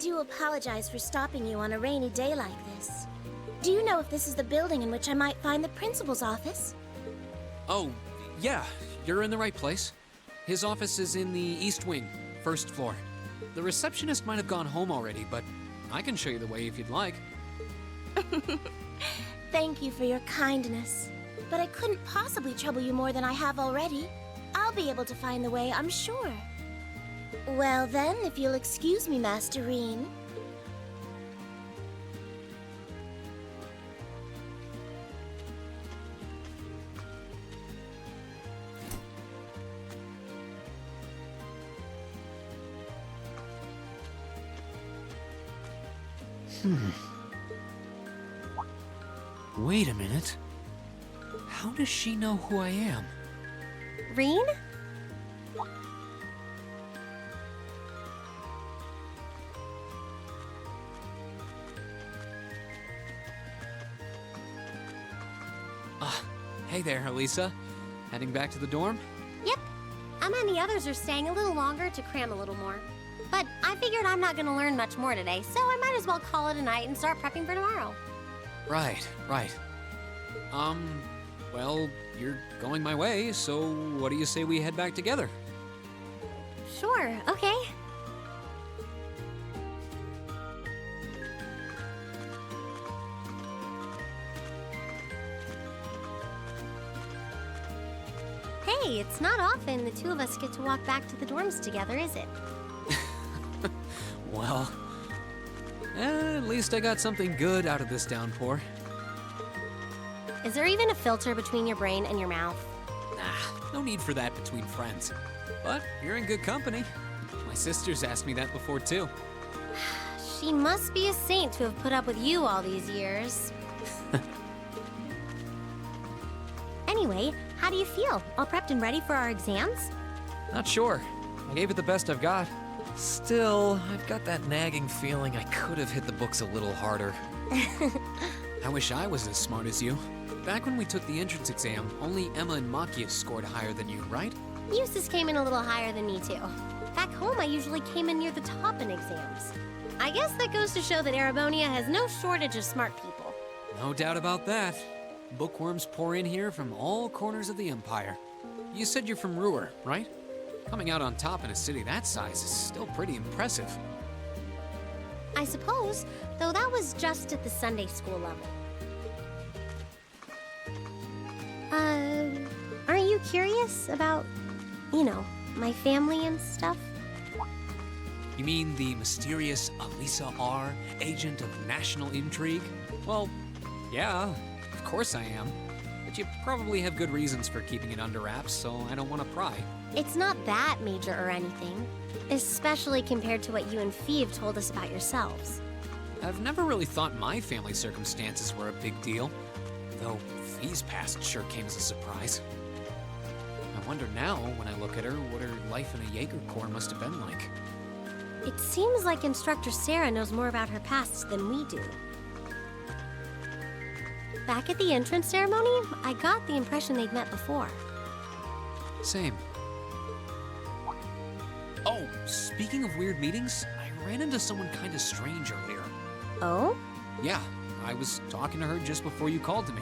do apologize for stopping you on a rainy day like this. Do you know if this is the building in which I might find the principal's office? Oh, yeah, you're in the right place. His office is in the East Wing, first floor. The receptionist might have gone home already, but I can show you the way if you'd like. Thank you for your kindness. But I couldn't possibly trouble you more than I have already. I'll be able to find the way, I'm sure. Well then, if you'll excuse me, Master Reen. Wait a minute. How does she know who I am? Reen? Hey there, Elisa. Heading back to the dorm? Yep. Emma and the others are staying a little longer to cram a little more. But I figured I'm not gonna learn much more today, so I might as well call it a night and start prepping for tomorrow. Right. Well, you're going my way, so what do you say we head back together? Sure, okay. Hey, it's not often the two of us get to walk back to the dorms together, is it? Well, at least I got something good out of this downpour. Is there even a filter between your brain and your mouth? Nah, no need for that between friends. But you're in good company. My sister's asked me that before, too. She must be a saint to have put up with you all these years. Anyway, how do you feel? All prepped and ready for our exams? Not sure. I gave it the best I've got. Still, I've got that nagging feeling I could have hit the books a little harder. I wish I was as smart as you. Back when we took the entrance exam, only Emma and Makia scored higher than you, right? Eustace came in a little higher than me, too. Back home, I usually came in near the top in exams. I guess that goes to show that Erebonia has no shortage of smart people. No doubt about that. Bookworms pour in here from all corners of the Empire. You said you're from Ruhr, right? Coming out on top in a city that size is still pretty impressive. I suppose, though that was just at the Sunday school level. Aren't you curious about, my family and stuff? You mean the mysterious Elisa R., agent of national intrigue? Well, yeah, of course I am. But you probably have good reasons for keeping it under wraps, so I don't want to pry. It's not that major or anything, especially compared to what you and Fee have told us about yourselves. I've never really thought my family circumstances were a big deal, though Fee's past sure came as a surprise. I wonder now, when I look at her, what her life in a Jaeger Corps must have been like. It seems like Instructor Sarah knows more about her past than we do. Back at the entrance ceremony, I got the impression they'd met before. Same. Oh, speaking of weird meetings, I ran into someone kind of strange earlier. Oh? Yeah, I was talking to her just before you called to me.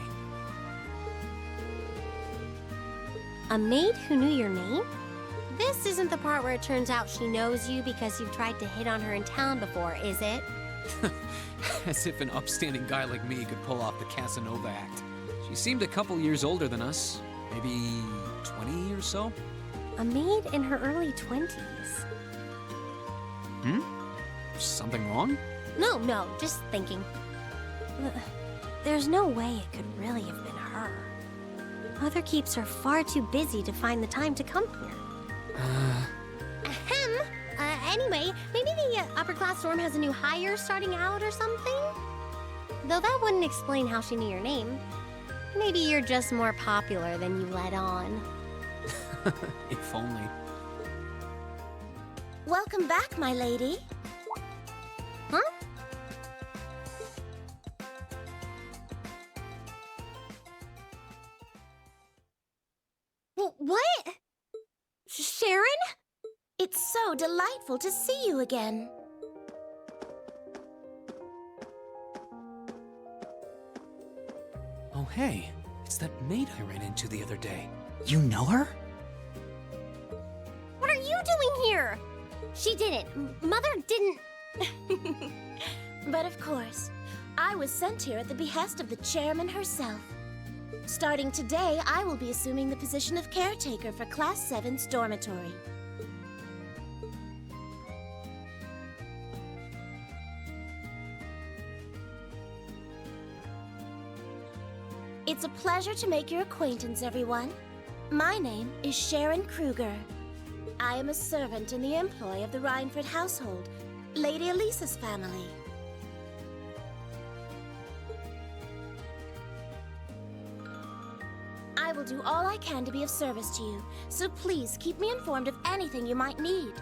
A maid who knew your name? This isn't the part where it turns out she knows you because you've tried to hit on her in town before, is it? As if an upstanding guy like me could pull off the Casanova act. She seemed a couple years older than us, maybe 20 or so. A maid in her early 20s. Something wrong? No, just thinking. There's no way it could really have been her. Mother keeps her far too busy to find the time to come here. Ahem. Anyway, maybe the upper class dorm has a new hire starting out or something? Though that wouldn't explain how she knew your name. Maybe you're just more popular than you let on. If only. Welcome back, my lady. Huh? What? Sharon? It's so delightful to see you again. hey, it's that maid I ran into the other day. You know her? What are you doing here? She didn't. Mother didn't. But of course, I was sent here at the behest of the chairman herself. Starting today, I will be assuming the position of caretaker for Class 7's dormitory. It's a pleasure to make your acquaintance, everyone. My name is Sharon Kruger. I am a servant in the employ of the Rhineford household, Lady Elisa's family. I will do all I can to be of service to you, so please keep me informed of anything you might need.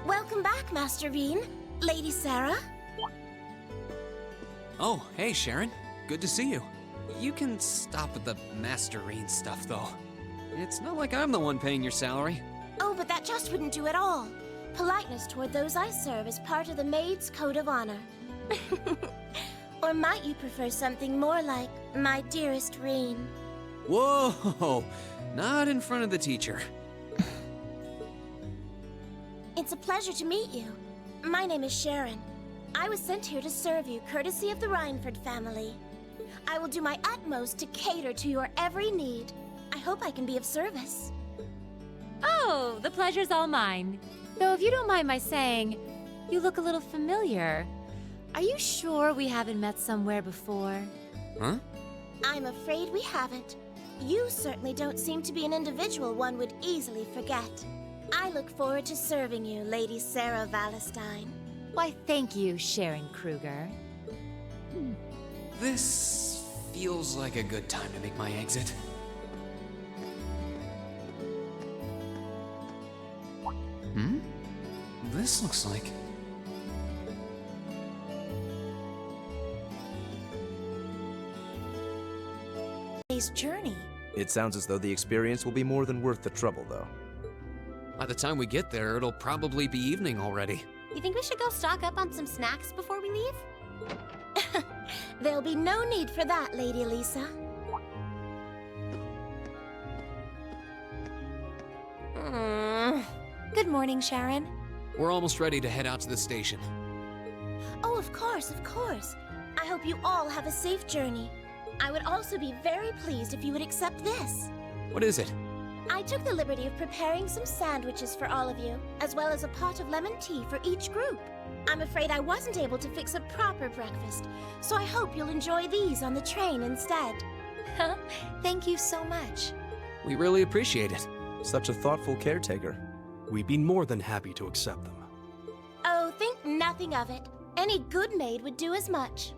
Welcome back, Master Bean. Lady Sarah? Oh, hey, Sharon. Good to see you. You can stop with the Masterine stuff, though. It's not like I'm the one paying your salary. Oh, but that just wouldn't do at all. Politeness toward those I serve is part of the maid's code of honor. Or might you prefer something more like, my dearest Reen? Whoa! Not in front of the teacher. It's a pleasure to meet you. My name is Sharon. I was sent here to serve you, courtesy of the Rhineford family. I will do my utmost to cater to your every need. I hope I can be of service. Oh, the pleasure's all mine. Though if you don't mind my saying, you look a little familiar. Are you sure we haven't met somewhere before? Huh? I'm afraid we haven't. You certainly don't seem to be an individual one would easily forget. I look forward to serving you, Lady Sarah Valestine. Why, thank you, Sharon Kruger. This feels like a good time to make my exit. This looks like... Day's journey. It sounds as though the experience will be more than worth the trouble, though. By the time we get there, it'll probably be evening already. You think we should go stock up on some snacks before we leave? There'll be no need for that, Lady Elisa. Good morning, Sharon. We're almost ready to head out to the station. Oh, of course, of course. I hope you all have a safe journey. I would also be very pleased if you would accept this. What is it? I took the liberty of preparing some sandwiches for all of you, as well as a pot of lemon tea for each group. I'm afraid I wasn't able to fix a proper breakfast, so I hope you'll enjoy these on the train instead. Thank you so much. We really appreciate it. Such a thoughtful caretaker. We'd be more than happy to accept them. Oh, think nothing of it. Any good maid would do as much.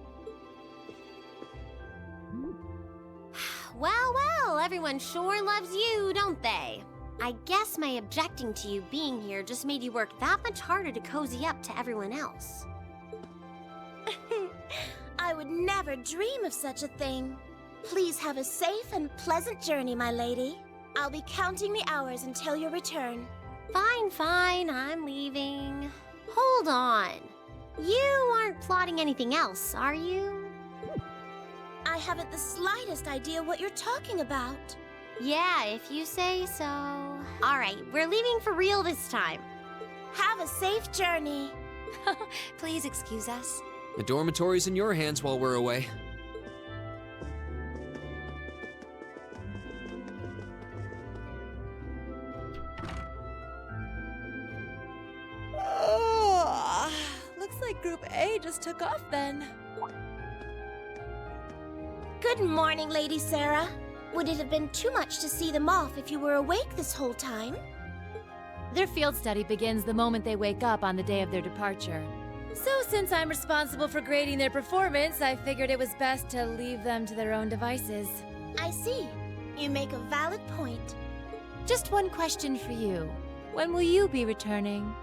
Well, everyone sure loves you, don't they? I guess my objecting to you being here just made you work that much harder to cozy up to everyone else. I would never dream of such a thing. Please have a safe and pleasant journey, my lady. I'll be counting the hours until your return. Fine, I'm leaving. Hold on. You aren't plotting anything else, are you? I haven't the slightest idea what you're talking about. Yeah, if you say so. All right, we're leaving for real this time. Have a safe journey. Please excuse us. The dormitory's in your hands while we're away. Oh, looks like Group A just took off then. Good morning, Lady Sarah. Would it have been too much to see them off if you were awake this whole time? Their field study begins the moment they wake up on the day of their departure. So since I'm responsible for grading their performance, I figured it was best to leave them to their own devices. I see. You make a valid point. Just one question for you. When will you be returning?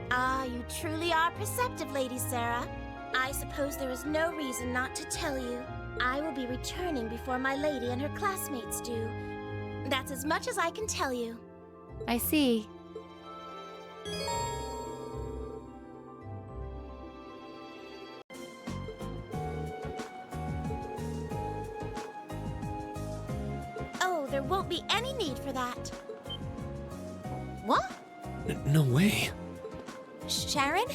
Ah, you truly are perceptive, Lady Sarah. I suppose there is no reason not to tell you. I will be returning before my lady and her classmates do. That's as much as I can tell you. I see. Oh, there won't be any need for that. What? No way. Sharon?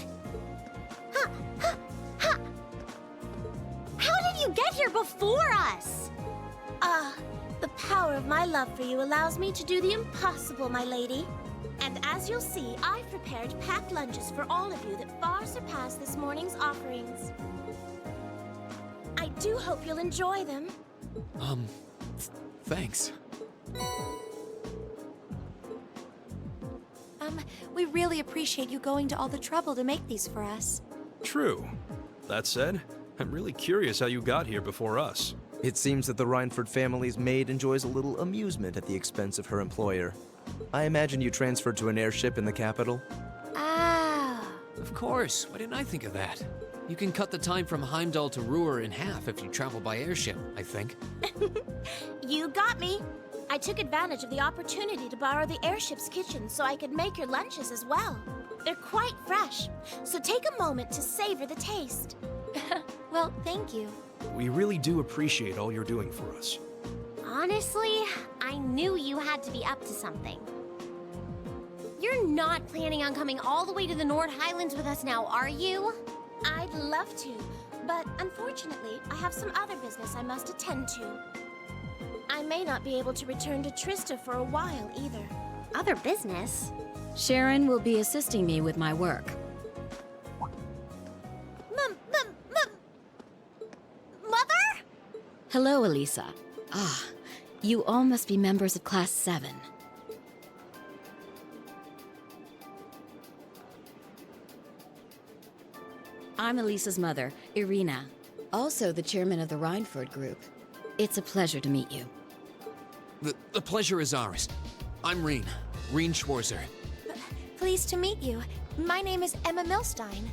How did you get here before us? The power of my love for you allows me to do the impossible, my lady. And as you'll see, I've prepared packed lunches for all of you that far surpass this morning's offerings. I do hope you'll enjoy them. Thanks. We really appreciate you going to all the trouble to make these for us. True. That said, I'm really curious how you got here before us. It seems that the Rhineford family's maid enjoys a little amusement at the expense of her employer. I imagine you transferred to an airship in the capital? Ah. Of course. Why didn't I think of that? You can cut the time from Heimdall to Ruhr in half if you travel by airship, I think. You got me. I took advantage of the opportunity to borrow the airship's kitchen so I could make your lunches as well. They're quite fresh, so take a moment to savor the taste. Well, thank you. We really do appreciate all you're doing for us. Honestly, I knew you had to be up to something. You're not planning on coming all the way to the Nord Highlands with us now, are you? I'd love to, but unfortunately, I have some other business I must attend to. I may not be able to return to Trista for a while either. Other business? Sharon will be assisting me with my work. Mother? Hello, Elisa. Ah, you all must be members of Class 7. I'm Elisa's mother, Irina, also the chairman of the Rhineford group. It's a pleasure to meet you. The pleasure is ours. I'm Reen Schwarzer. Pleased to meet you. My name is Emma Milstein.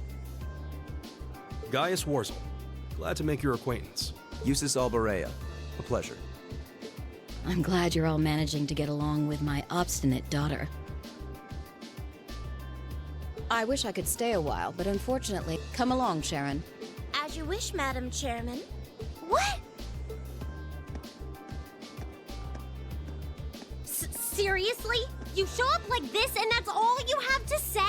Gaius Warzel. Glad to make your acquaintance. Eustace Alberea. A pleasure. I'm glad you're all managing to get along with my obstinate daughter. I wish I could stay a while, but unfortunately, come along, Sharon. As you wish, Madam Chairman. What? Seriously? You show up like this and that's all you have to say?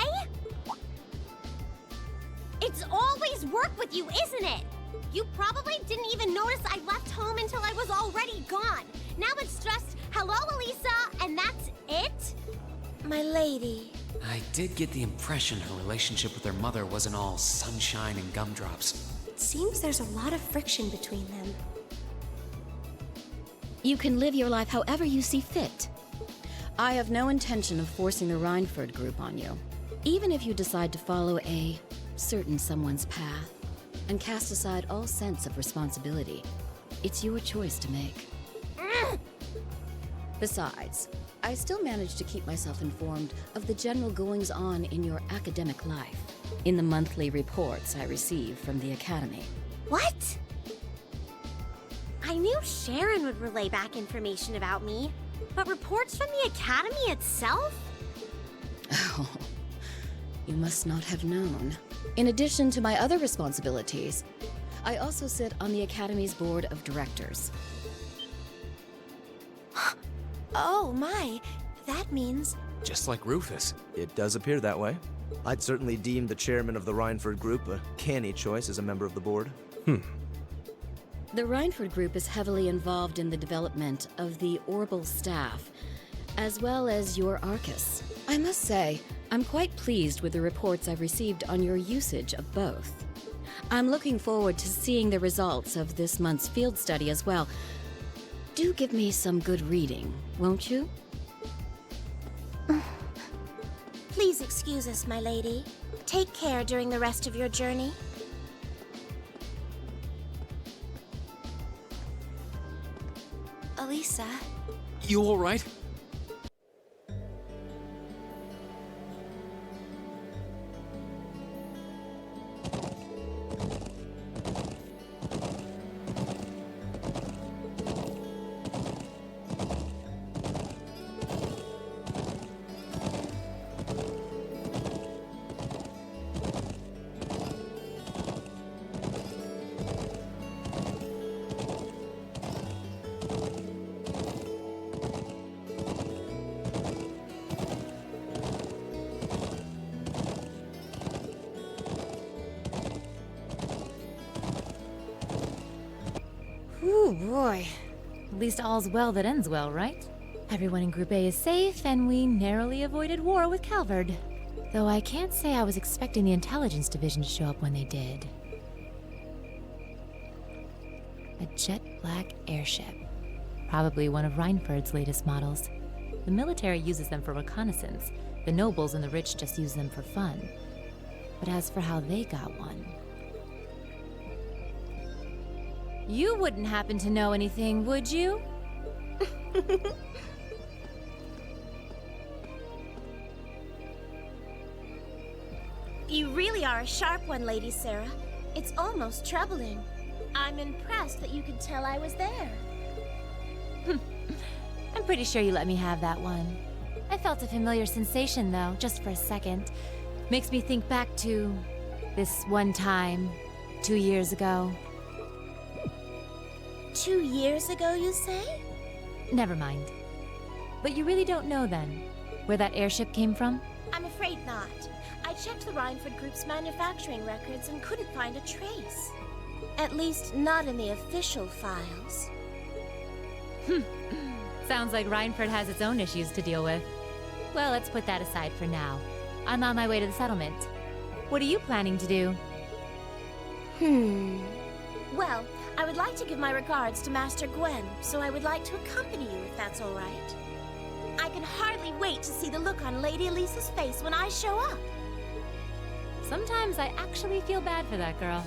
It's always work with you, isn't it? You probably didn't even notice I left home until I was already gone. Now it's just, hello, Elisa, and that's it? My lady. I did get the impression her relationship with her mother wasn't all sunshine and gumdrops. It seems there's a lot of friction between them. You can live your life however you see fit. I have no intention of forcing the Rhineford group on you. Even if you decide to follow a certain someone's path and cast aside all sense of responsibility, it's your choice to make. Besides, I still manage to keep myself informed of the general goings-on in your academic life in the monthly reports I receive from the Academy. What? I knew Sharon would relay back information about me, but reports from the Academy itself? Oh, you must not have known. In addition to my other responsibilities, I also sit on the Academy's board of directors. Oh my, that means... Just like Rufus. It does appear that way. I'd certainly deem the chairman of the Rhineford group a canny choice as a member of the board. The Rhineford group is heavily involved in the development of the Orbal staff, as well as your Arcus. I must say, I'm quite pleased with the reports I've received on your usage of both. I'm looking forward to seeing the results of this month's field study as well. Do give me some good reading, won't you? Please excuse us, my lady. Take care during the rest of your journey. Elisa... You all right? Ooh, boy. At least all's well that ends well, right? Everyone in Group A is safe, and we narrowly avoided war with Calvard. Though I can't say I was expecting the Intelligence Division to show up when they did. A jet black airship. Probably one of Rhineford's latest models. The military uses them for reconnaissance. The nobles and the rich just use them for fun. But as for how they got one... You wouldn't happen to know anything, would you? You really are a sharp one, Lady Sarah. It's almost troubling. I'm impressed that you could tell I was there. I'm pretty sure you let me have that one. I felt a familiar sensation, though, just for a second. Makes me think back to this one time, 2 years ago. 2 years ago, you say? Never mind. But you really don't know, then, where that airship came from? I'm afraid not. I checked the Rhineford Group's manufacturing records and couldn't find a trace. At least, not in the official files. Sounds like Rhineford has its own issues to deal with. Well, let's put that aside for now. I'm on my way to the settlement. What are you planning to do? Well, I would like to give my regards to Master Gwen, so I would like to accompany you if that's all right. I can hardly wait to see the look on Lady Elisa's face when I show up. Sometimes I actually feel bad for that girl.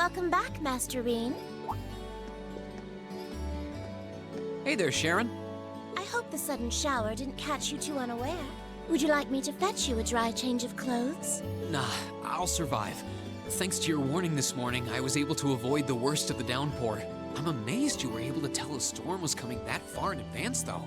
Welcome back, Master Reen. Hey there, Sharon. I hope the sudden shower didn't catch you too unaware. Would you like me to fetch you a dry change of clothes? Nah, I'll survive. Thanks to your warning this morning, I was able to avoid the worst of the downpour. I'm amazed you were able to tell a storm was coming that far in advance, though.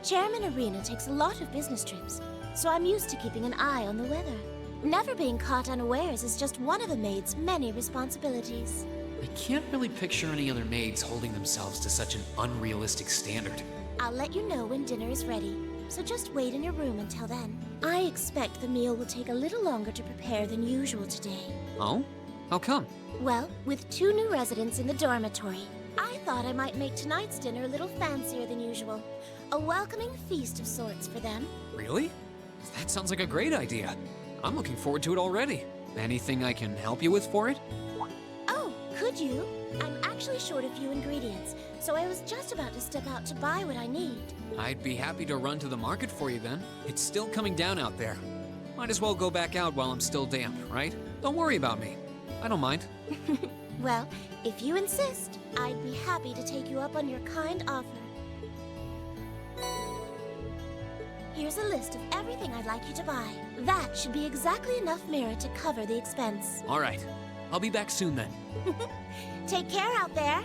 Chairman Arena takes a lot of business trips, so I'm used to keeping an eye on the weather. Never being caught unawares is just one of a maid's many responsibilities. I can't really picture any other maids holding themselves to such an unrealistic standard. I'll let you know when dinner is ready, so just wait in your room until then. I expect the meal will take a little longer to prepare than usual today. Oh? How come? Well, with 2 new residents in the dormitory, I thought I might make tonight's dinner a little fancier than usual. A welcoming feast of sorts for them. Really? That sounds like a great idea. I'm looking forward to it already. Anything I can help you with for it? Oh, could you? I'm actually short a few ingredients, so I was just about to step out to buy what I need. I'd be happy to run to the market for you then. It's still coming down out there. Might as well go back out while I'm still damp, right? Don't worry about me. I don't mind. Well, if you insist, I'd be happy to take you up on your kind offer. Here's a list of everything I'd like you to buy. That should be exactly enough merit to cover the expense. All right. I'll be back soon then. Take care out there.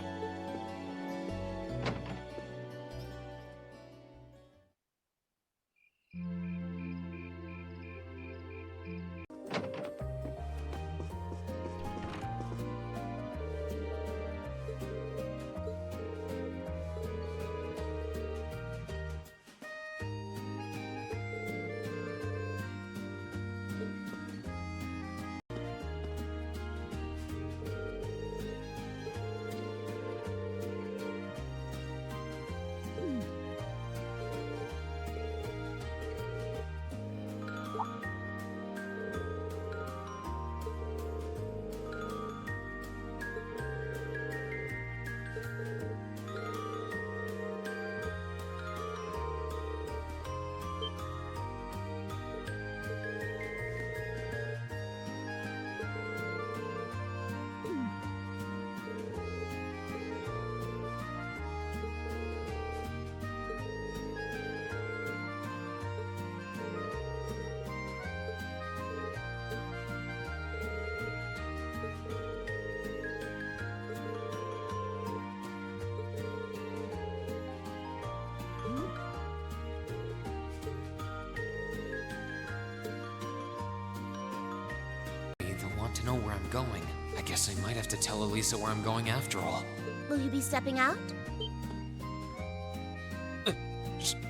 To know where I'm going. I guess I might have to tell Elisa where I'm going after all. Will you be stepping out?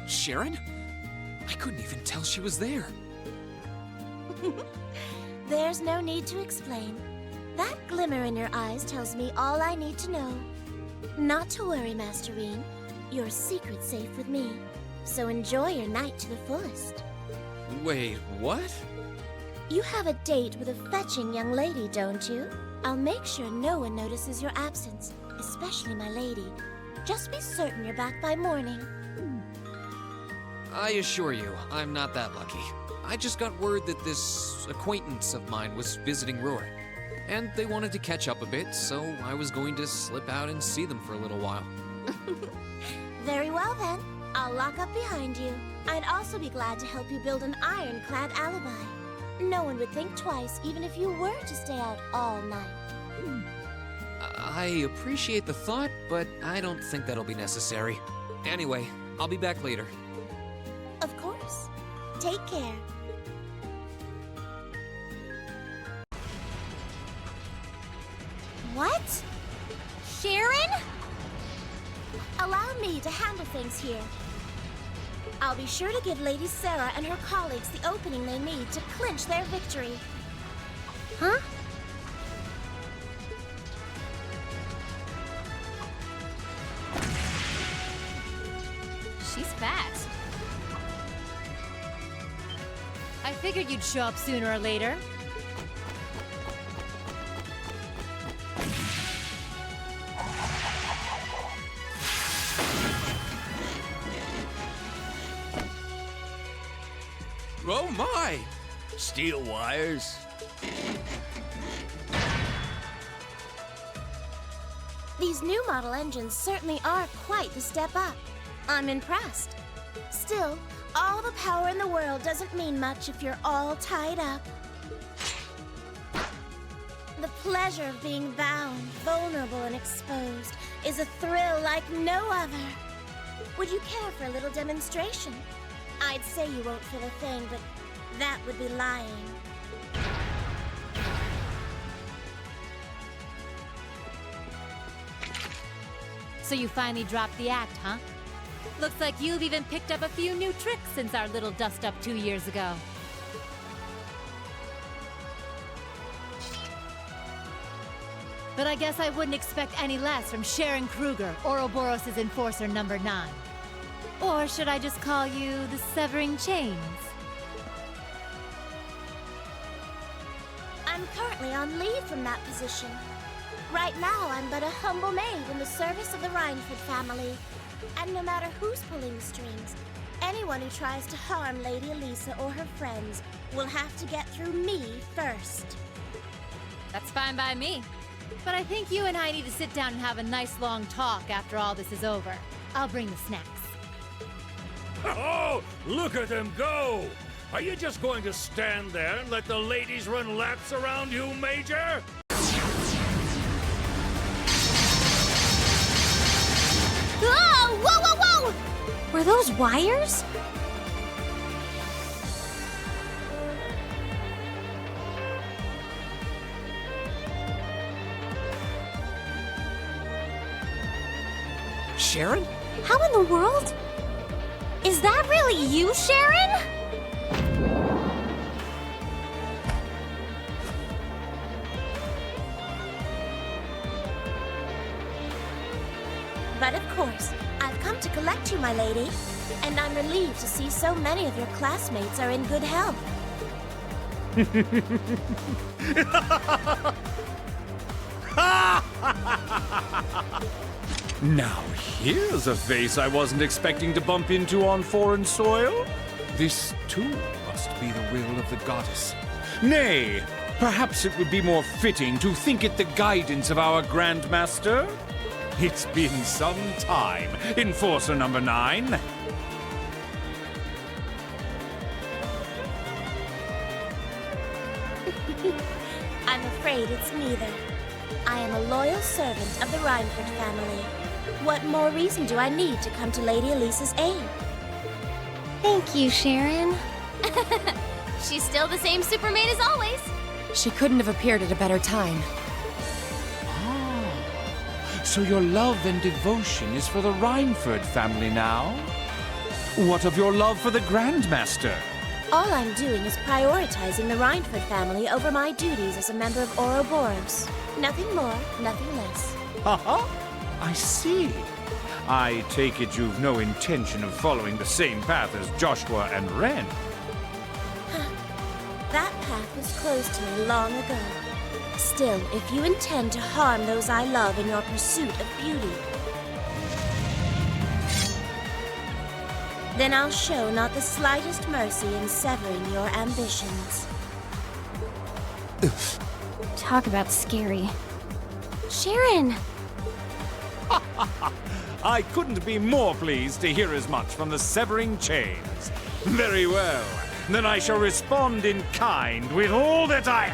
Sharon? I couldn't even tell she was there. There's no need to explain. That glimmer in your eyes tells me all I need to know. Not to worry, Master Reen. Your secret's safe with me. So enjoy your night to the fullest. Wait, what? You have a date with a fetching young lady, don't you? I'll make sure no one notices your absence, especially my lady. Just be certain you're back by morning. I assure you, I'm not that lucky. I just got word that this acquaintance of mine was visiting Ruhr, and they wanted to catch up a bit, so I was going to slip out and see them for a little while. Very well then. I'll lock up behind you. I'd also be glad to help you build an ironclad alibi. No one would think twice, even if you were to stay out all night. I appreciate the thought, but I don't think that'll be necessary. Anyway, I'll be back later. Of course. Take care. What? Sharon? Allow me to handle things here. I'll be sure to give Lady Sarah and her colleagues the opening they need to clinch their victory. Huh? She's fast. I figured you'd show up sooner or later. Oh my! Steel wires. These new model engines certainly are quite the step up. I'm impressed. Still, all the power in the world doesn't mean much if you're all tied up. The pleasure of being bound, vulnerable, and exposed is a thrill like no other. Would you care for a little demonstration? I'd say you won't feel a thing, but that would be lying. So you finally dropped the act, huh? Looks like you've even picked up a few new tricks since our little dust-up 2 years ago. But I guess I wouldn't expect any less from Sharon Kruger, Ouroboros' Enforcer number 9. Or should I just call you the Severing Chains? I'm currently on leave from that position. Right now, I'm but a humble maid in the service of the Rhineford family. And no matter who's pulling the strings, anyone who tries to harm Lady Elisa or her friends will have to get through me first. That's fine by me. But I think you and I need to sit down and have a nice long talk after all this is over. I'll bring the snacks. Oh, look at them go! Are you just going to stand there and let the ladies run laps around you, Major? Oh, whoa, whoa, whoa! Were those wires? Sharon? How in the world? Is that really you, Sharon? But of course, I've come to collect you, my lady. And I'm relieved to see so many of your classmates are in good health. Now here's a face I wasn't expecting to bump into on foreign soil. This, too, must be the will of the goddess. Nay, perhaps it would be more fitting to think it the guidance of our Grandmaster. It's been some time, Enforcer number 9. I'm afraid it's neither. I am a loyal servant of the Rhineford family. What more reason do I need to come to Lady Elisa's aid? Thank you, Sharon. She's still the same supermaid as always. She couldn't have appeared at a better time. So your love and devotion is for the Rhineford family now? What of your love for the Grandmaster? All I'm doing is prioritizing the Rhineford family over my duties as a member of Ouroboros. Nothing more, nothing less. Haha, I see. I take it you've no intention of following the same path as Joshua and Ren. That path was closed to me long ago. Still, if you intend to harm those I love in your pursuit of beauty, then I'll show not the slightest mercy in severing your ambitions. Talk about scary. Sharon! I couldn't be more pleased to hear as much from the Severing Chains. Very well. Then I shall respond in kind with all that I...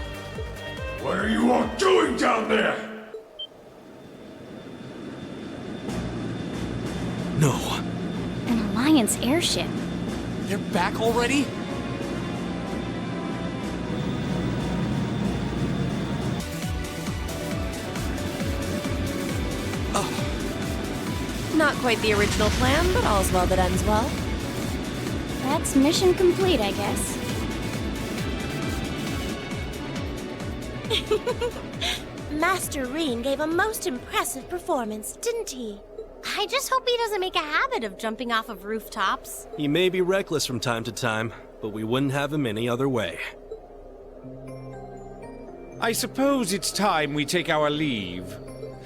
What are you all doing down there? No. An Alliance airship. They're back already? Not quite the original plan, but all's well that ends well. That's mission complete, I guess. Master Reen gave a most impressive performance, didn't he? I just hope he doesn't make a habit of jumping off of rooftops. He may be reckless from time to time, but we wouldn't have him any other way. I suppose it's time we take our leave.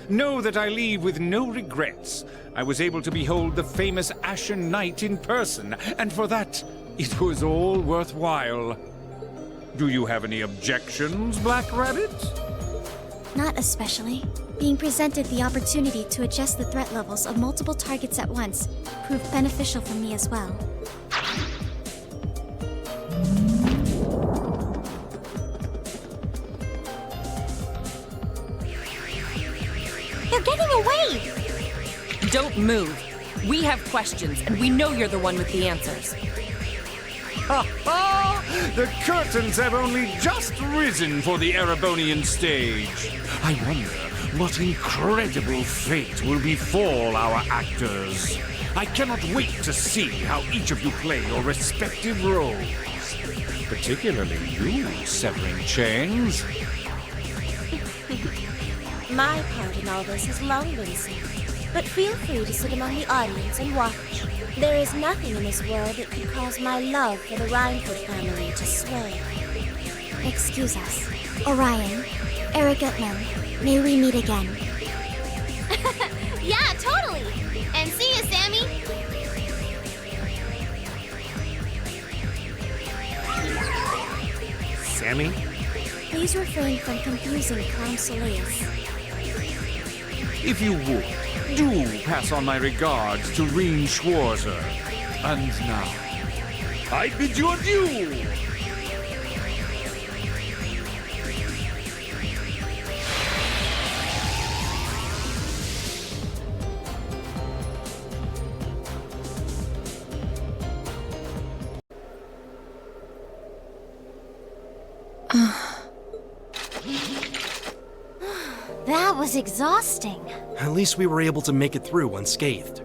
Know that I leave with no regrets. I was able to behold the famous Ashen Knight in person, and for that, it was all worthwhile. Do you have any objections, Black Rabbit? Not especially. Being presented the opportunity to adjust the threat levels of multiple targets at once proved beneficial for me as well. They're getting away! Don't move. We have questions, and we know you're the one with the answers. Ha ha! The curtains have only just risen for the Erebonian stage. I wonder what incredible fate will befall our actors. I cannot wait to see how each of you play your respective roles. Particularly you, severing chains. My part in all this has long been seen, but feel free to sit among the audience and watch. There is nothing in this world that could cause my love for the Rhineford family to sway. Excuse us. Orion, Eric Gutman, may we meet again? Yeah, totally! And see you, Sammy! Sammy? Please refrain from confusing Clown Soleus. If you would, do pass on my regards to Reen Schwarzer. And now, I bid you adieu! That was exhausting. At least we were able to make it through unscathed.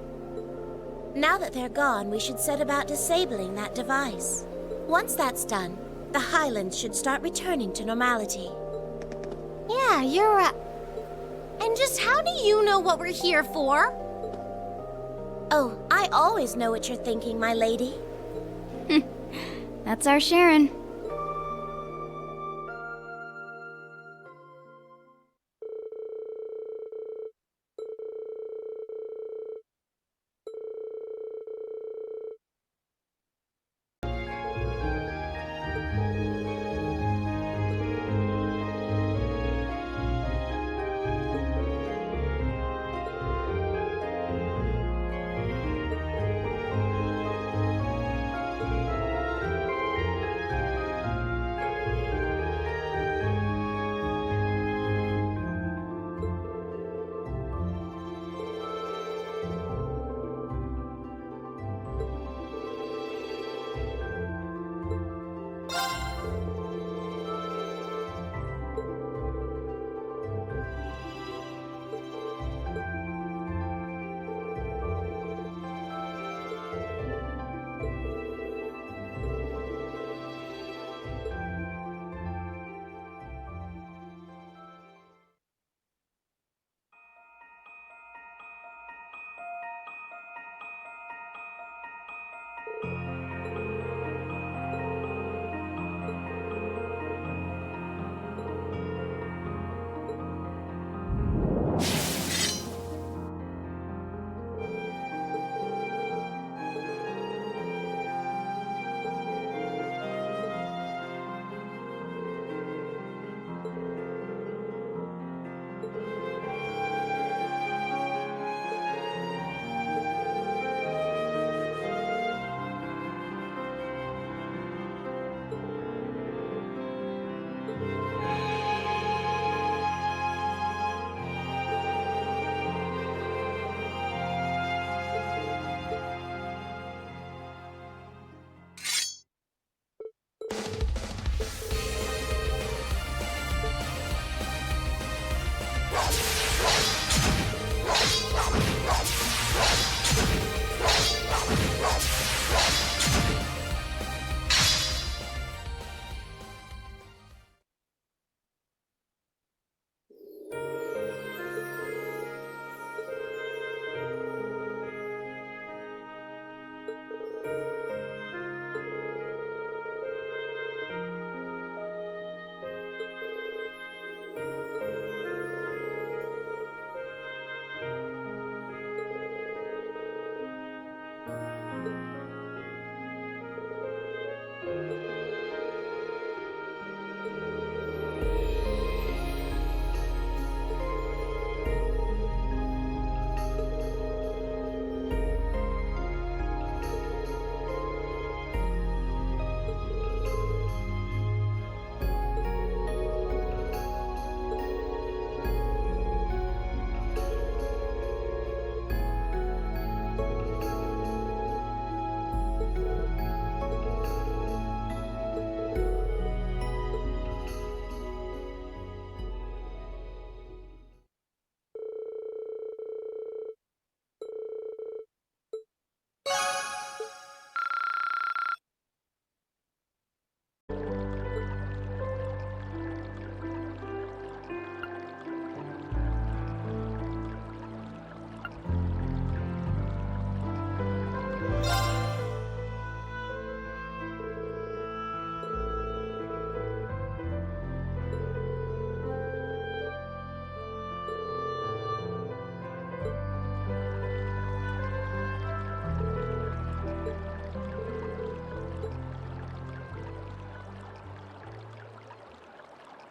Now that they're gone, we should set about disabling that device. Once that's done, the Highlands should start returning to normality. Yeah, you're And just how do you know what we're here for? Oh, I always know what you're thinking, my lady. That's our Sharon.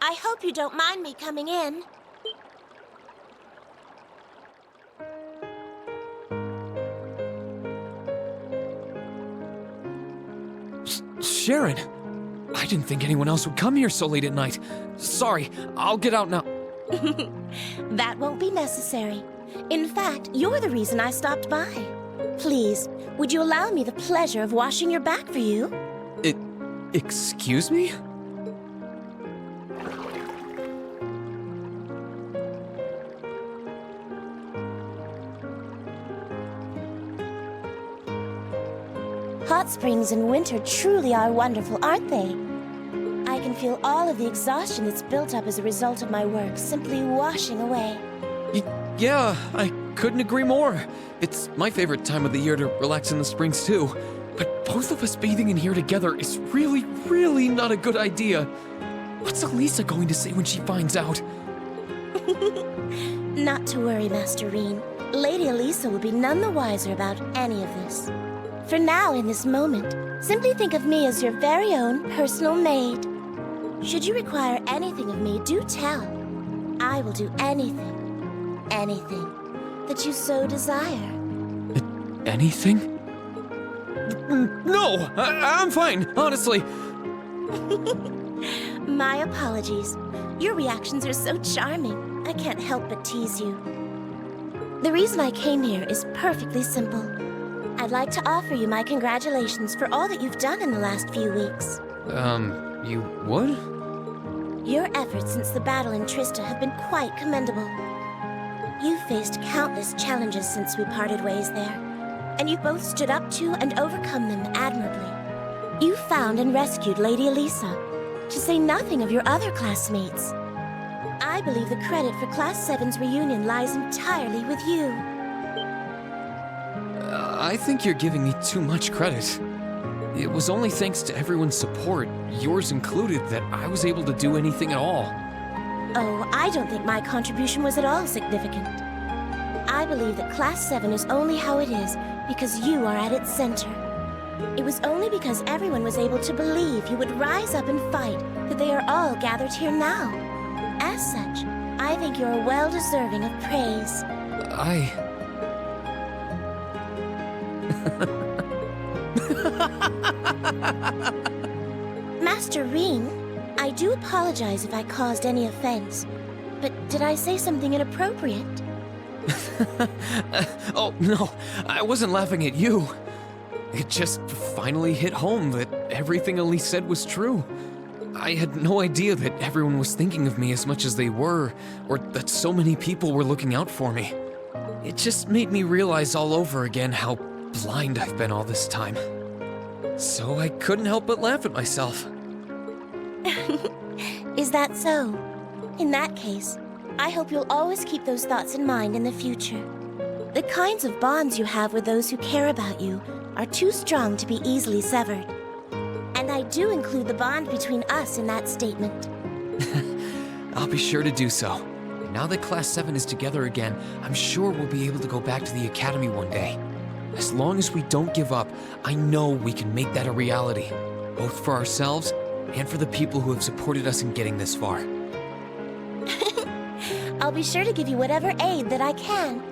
I hope you don't mind me coming in. Sharon! I didn't think anyone else would come here so late at night. Sorry, I'll get out now. That won't be necessary. In fact, you're the reason I stopped by. Please, would you allow me the pleasure of washing your back for you? Excuse me? Hot springs in winter truly are wonderful, aren't they? I can feel all of the exhaustion that's built up as a result of my work simply washing away. Yeah, I couldn't agree more. It's my favorite time of the year to relax in the springs too. But both of us bathing in here together is really, really not a good idea. What's Elisa going to say when she finds out? Not to worry, Master Reen. Lady Elisa will be none the wiser about any of this. For now, in this moment, simply think of me as your very own personal maid. Should you require anything of me, do tell. I will do anything that you so desire. Anything? No! I'm fine, honestly. My apologies. Your reactions are so charming. I can't help but tease you. The reason I came here is perfectly simple. I'd like to offer you my congratulations for all that you've done in the last few weeks. You would? Your efforts since the battle in Trista have been quite commendable. You've faced countless challenges since we parted ways there, and you've both stood up to and overcome them admirably. You found and rescued Lady Elisa, to say nothing of your other classmates. I believe the credit for Class 7's reunion lies entirely with you. I think you're giving me too much credit. It was only thanks to everyone's support, yours included, that I was able to do anything at all. Oh, I don't think my contribution was at all significant. I believe that Class 7 is only how it is because you are at its center. It was only because everyone was able to believe you would rise up and fight that they are all gathered here now. As such, I think you're well deserving of praise. Master Reen, I do apologize if I caused any offense, but did I say something inappropriate? Oh, no, I wasn't laughing at you. It just finally hit home that everything Elise said was true. I had no idea that everyone was thinking of me as much as they were, or that so many people were looking out for me. It just made me realize all over again how blind I've been all this time. So I couldn't help but laugh at myself. Is that so? In that case, I hope you'll always keep those thoughts in mind in the future. The kinds of bonds you have with those who care about you are too strong to be easily severed. And I do include the bond between us in that statement. I'll be sure to do so. Now that Class 7 is together again, I'm sure we'll be able to go back to the Academy one day. As long as we don't give up, I know we can make that a reality, both for ourselves and for the people who have supported us in getting this far. I'll be sure to give you whatever aid that I can.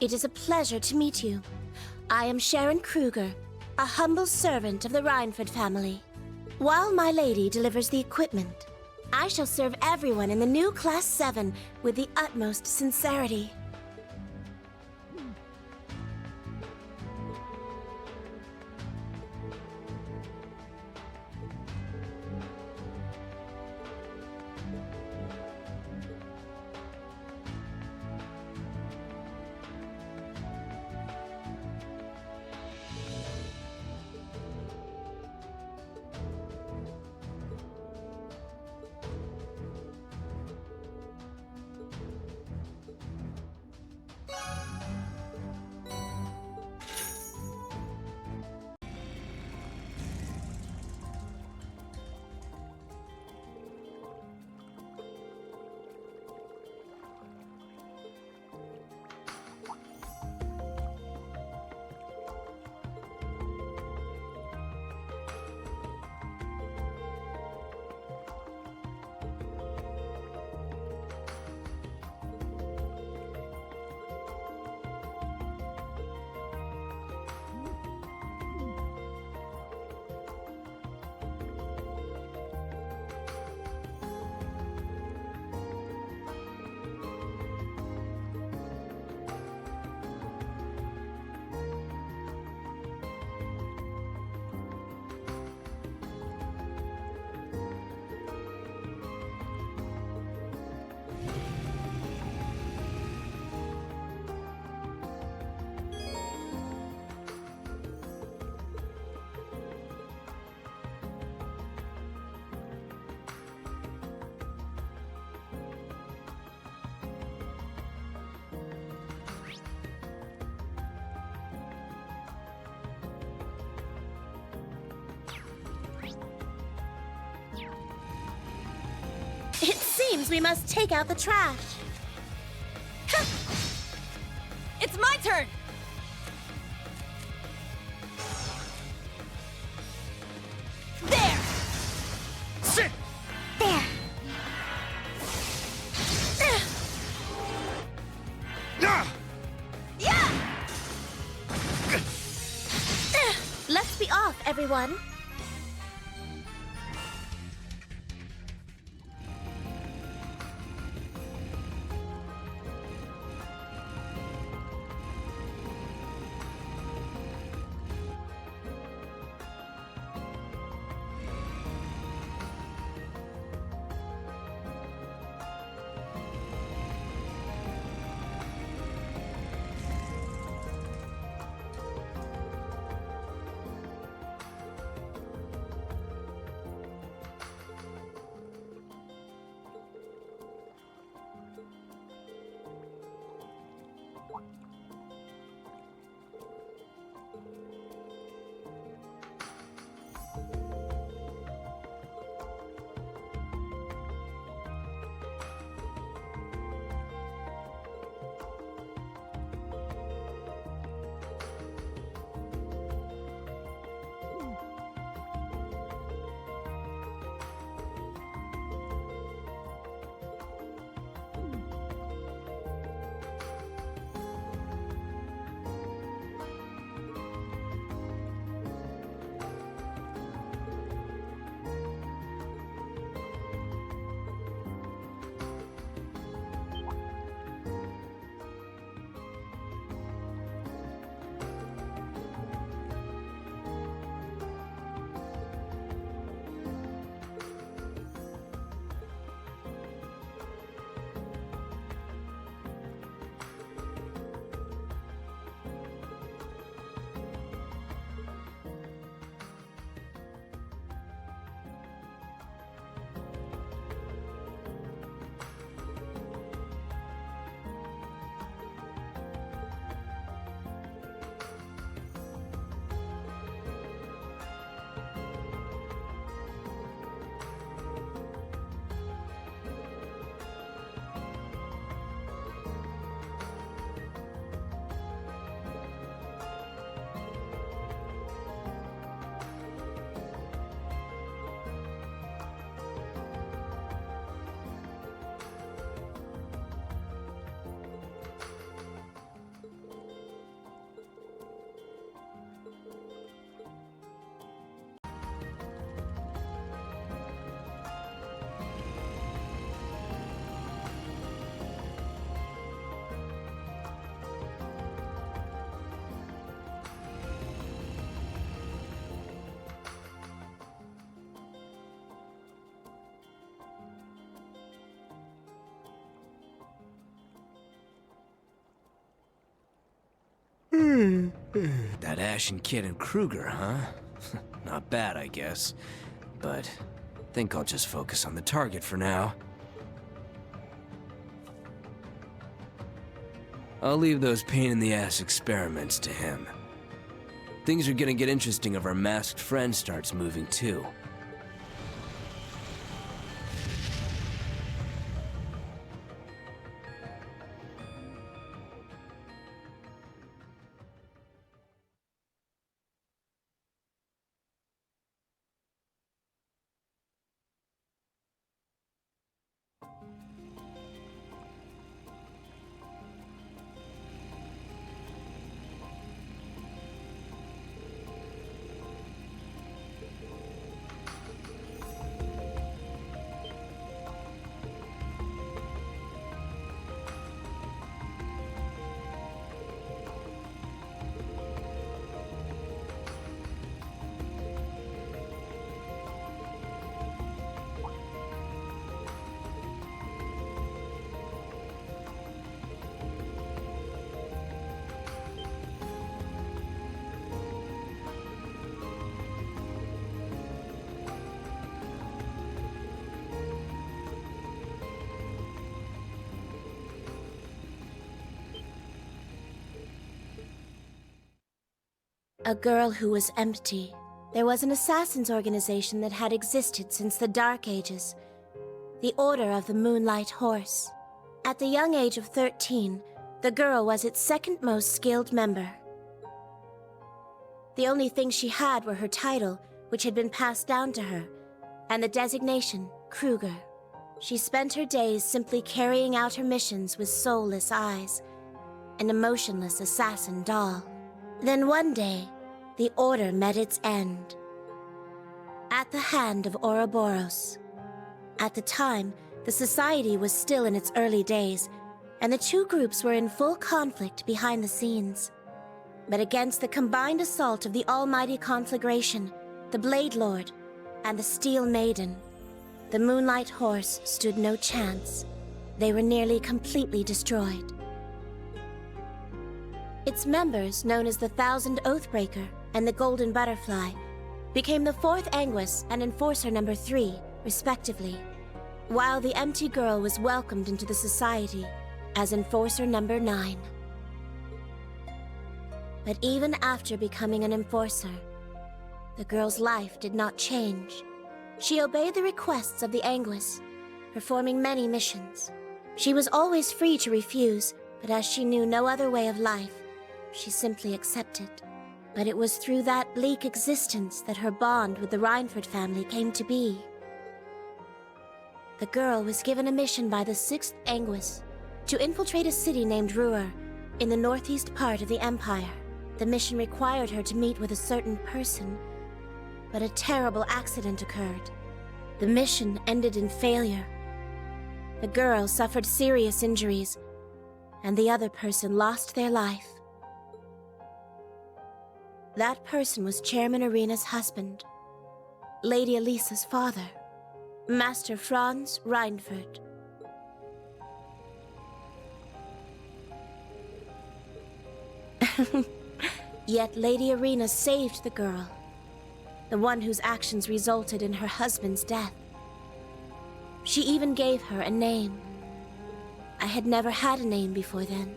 It is a pleasure to meet you. I am Sharon Kruger, a humble servant of the Rhineford family. While my lady delivers the equipment, I shall serve everyone in the new Class 7 with the utmost sincerity. It seems we must take out the trash. It's my turn! There! Sit! There. Ah! Yeah! Let's be off, everyone. That Ashen kid and Kruger, huh? Not bad, I guess. But I think I'll just focus on the target for now. I'll leave those pain-in-the-ass experiments to him. Things are gonna get interesting if our masked friend starts moving too. A girl who was empty. There was an assassins' organization that had existed since the Dark Ages. The Order of the Moonlight Horse. At the young age of 13, the girl was its second most skilled member. The only thing she had were her title, which had been passed down to her, and the designation, Kruger. She spent her days simply carrying out her missions with soulless eyes, an emotionless assassin doll. Then one day, the Order met its end. At the hand of Ouroboros. At the time, the Society was still in its early days, and the two groups were in full conflict behind the scenes. But against the combined assault of the Almighty Conflagration, the Blade Lord, and the Steel Maiden, the Moonlight Horse stood no chance. They were nearly completely destroyed. Its members, known as the Thousand Oathbreaker and the Golden Butterfly, became the Fourth Anguis and Enforcer number 3, respectively, while the empty girl was welcomed into the Society as Enforcer number 9. But even after becoming an Enforcer, the girl's life did not change. She obeyed the requests of the Anguis, performing many missions. She was always free to refuse, but as she knew no other way of life, she simply accepted. But it was through that bleak existence that her bond with the Reinford family came to be. The girl was given a mission by the 6th Anguis to infiltrate a city named Ruhr in the northeast part of the Empire. The mission required her to meet with a certain person, but a terrible accident occurred. The mission ended in failure. The girl suffered serious injuries, and the other person lost their life. That person was Chairman Arena's husband, Lady Elisa's father, Master Franz Reinford. Yet Lady Arena saved the girl, the one whose actions resulted in her husband's death. She even gave her a name. I had never had a name before then.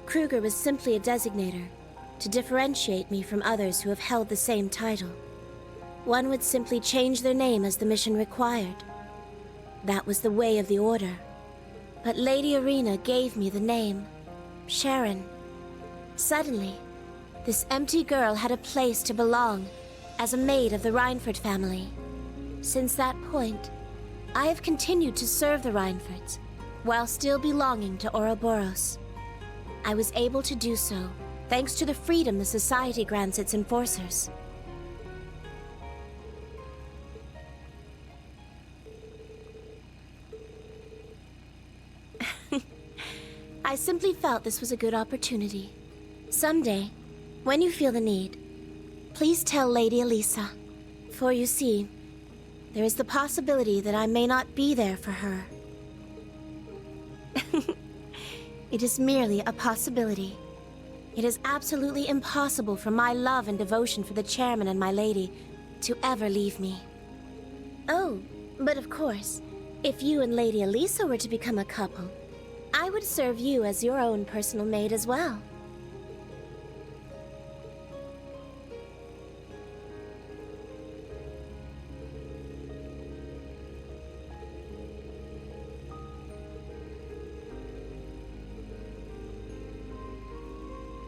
Kruger was simply a designator, to differentiate me from others who have held the same title. One would simply change their name as the mission required. That was the way of the Order. But Lady Arena gave me the name, Sharon. Suddenly, this empty girl had a place to belong as a maid of the Reinford family. Since that point, I have continued to serve the Reinfords while still belonging to Ouroboros. I was able to do so thanks to the freedom the Society grants its enforcers. I simply felt this was a good opportunity. Someday, when you feel the need, please tell Lady Elisa. For you see, there is the possibility that I may not be there for her. It is merely a possibility. It is absolutely impossible for my love and devotion for the chairman and my lady to ever leave me. Oh, but of course, if you and Lady Elisa were to become a couple, I would serve you as your own personal maid as well.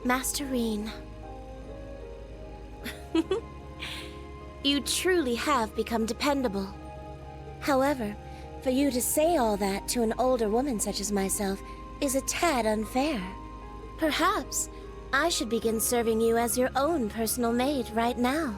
Masterine. You truly have become dependable. However, for you to say all that to an older woman such as myself is a tad unfair. Perhaps I should begin serving you as your own personal maid right now.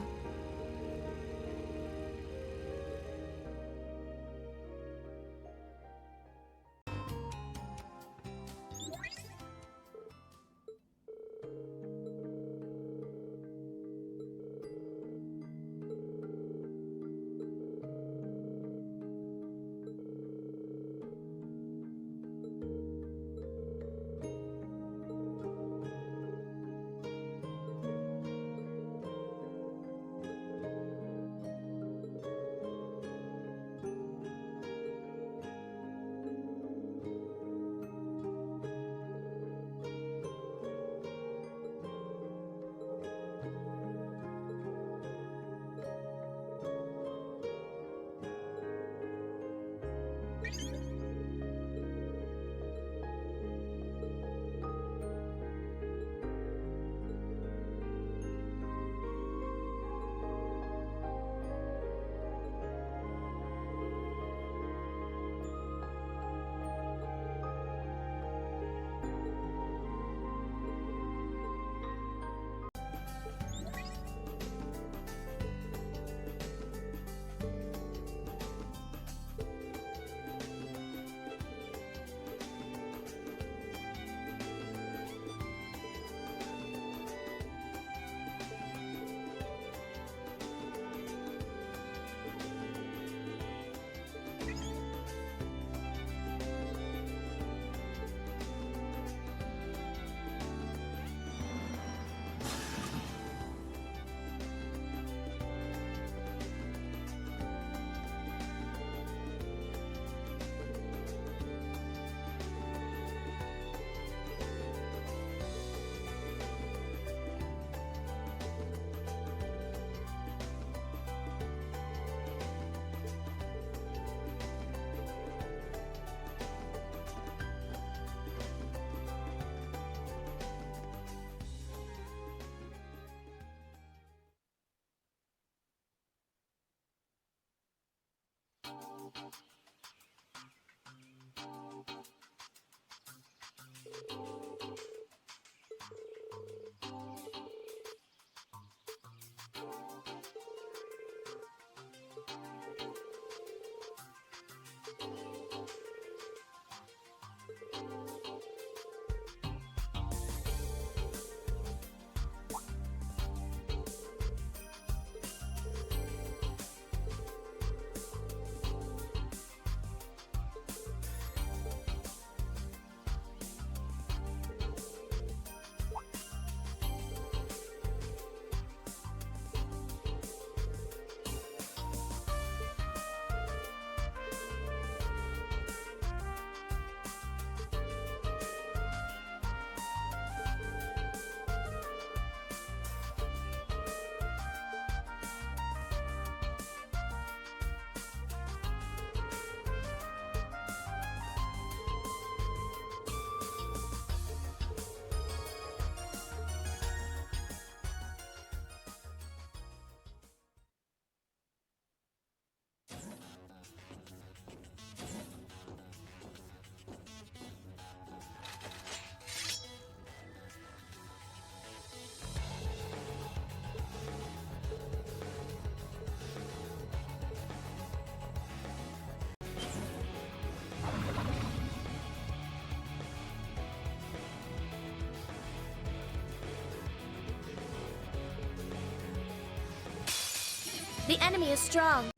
The enemy is strong.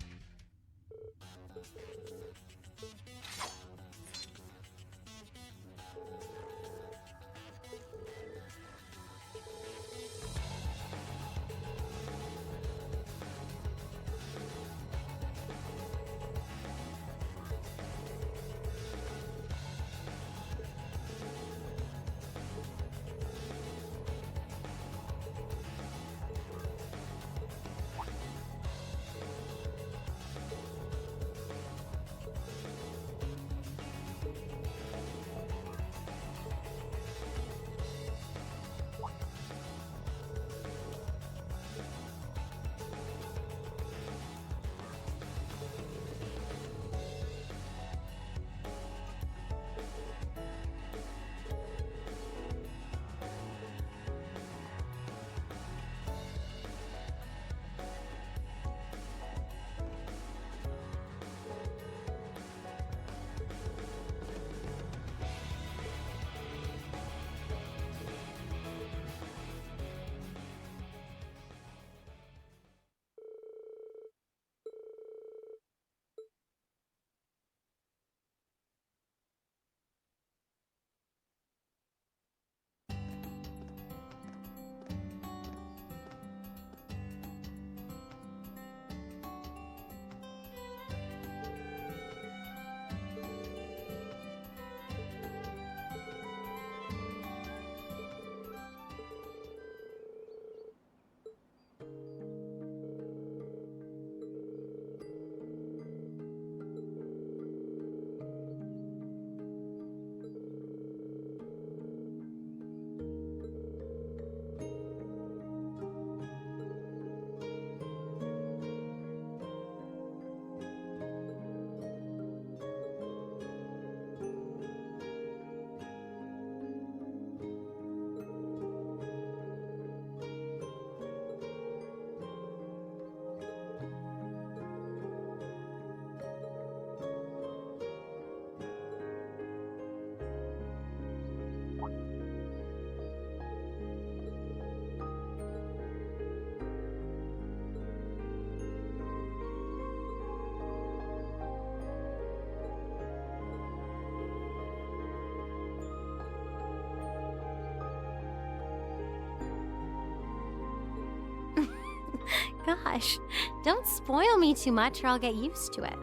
gosh, don't spoil me too much or I'll get used to it.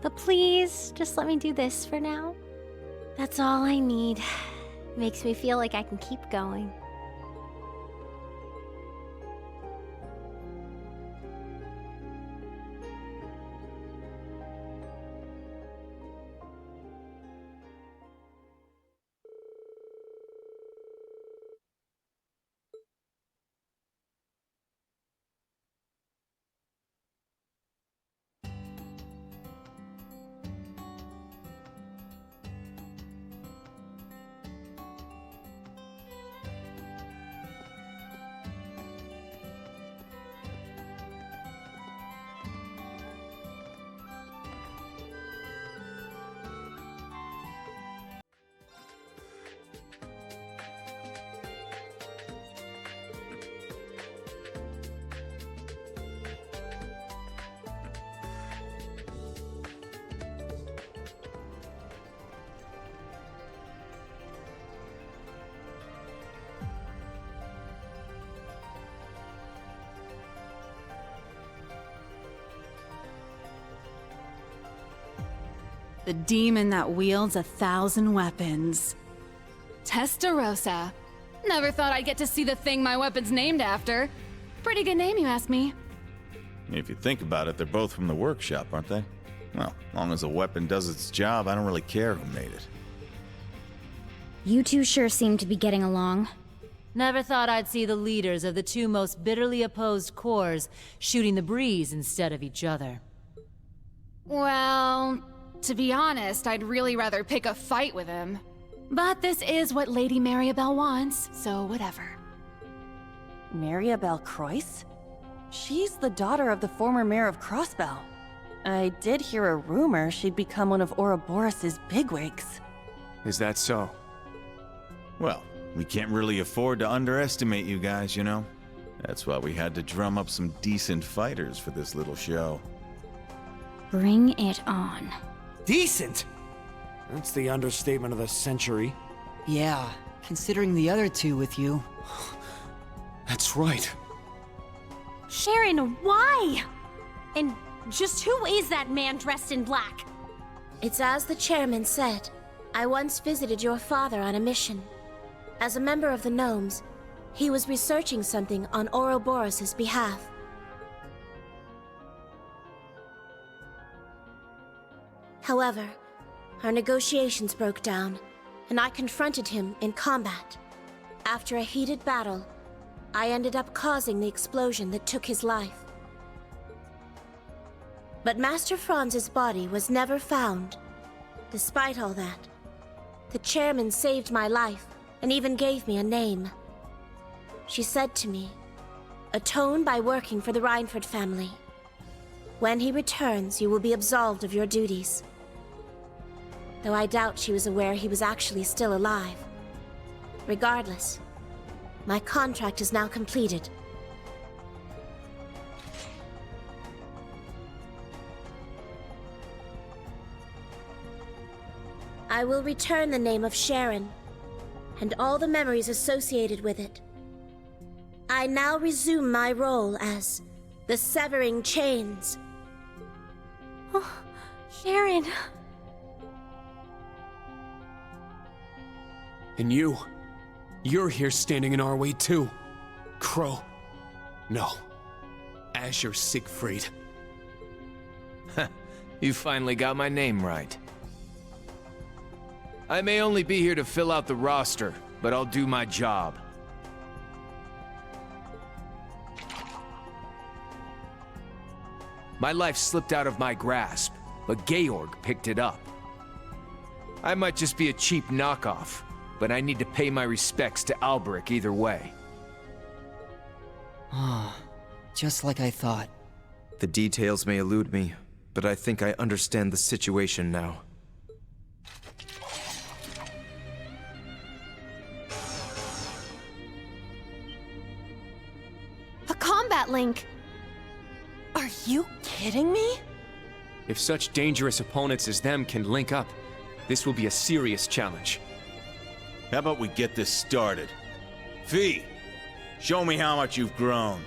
But please, just let me do this for now. That's all I need. Makes me feel like I can keep going. The demon that wields 1,000 weapons. Testarossa. Never thought I'd get to see the thing my weapon's named after. Pretty good name, you ask me. If you think about it, they're both from the workshop, aren't they? Well, as long as a weapon does its job, I don't really care who made it. You two sure seem to be getting along. Never thought I'd see the leaders of the two most bitterly opposed corps shooting the breeze instead of each other. Well, to be honest, I'd really rather pick a fight with him. But this is what Lady Maribel wants, so whatever. Maribel Croyce? She's the daughter of the former mayor of Crossbell. I did hear a rumor she'd become one of Ouroboros' bigwigs. Is that so? Well, we can't really afford to underestimate you guys, you know? That's why we had to drum up some decent fighters for this little show. Bring it on. Decent? That's the understatement of the century. Yeah, considering the other two with you. That's right. Sharon, why? And just who is that man dressed in black? It's as the chairman said. I once visited your father on a mission. As a member of the Gnomes, he was researching something on Ouroboros' behalf. However, our negotiations broke down, and I confronted him in combat. After a heated battle, I ended up causing the explosion that took his life. But Master Franz's body was never found. Despite all that, the chairman saved my life and even gave me a name. She said to me, "Atone by working for the Reinford family. When he returns, you will be absolved of your duties." Though I doubt she was aware he was actually still alive. Regardless, my contract is now completed. I will return the name of Sharon, and all the memories associated with it. I now resume my role as the Severing Chains. Oh, Sharon. And you're here standing in our way too. Crow. No. Azure Siegfried. You finally got my name right. I may only be here to fill out the roster, but I'll do my job. My life slipped out of my grasp, but Georg picked it up. I might just be a cheap knockoff, but I need to pay my respects to Alberic either way. Ah, just like I thought. The details may elude me, but I think I understand the situation now. A combat link! Are you kidding me? If such dangerous opponents as them can link up, this will be a serious challenge. How about we get this started? Fee, Show me how much you've grown.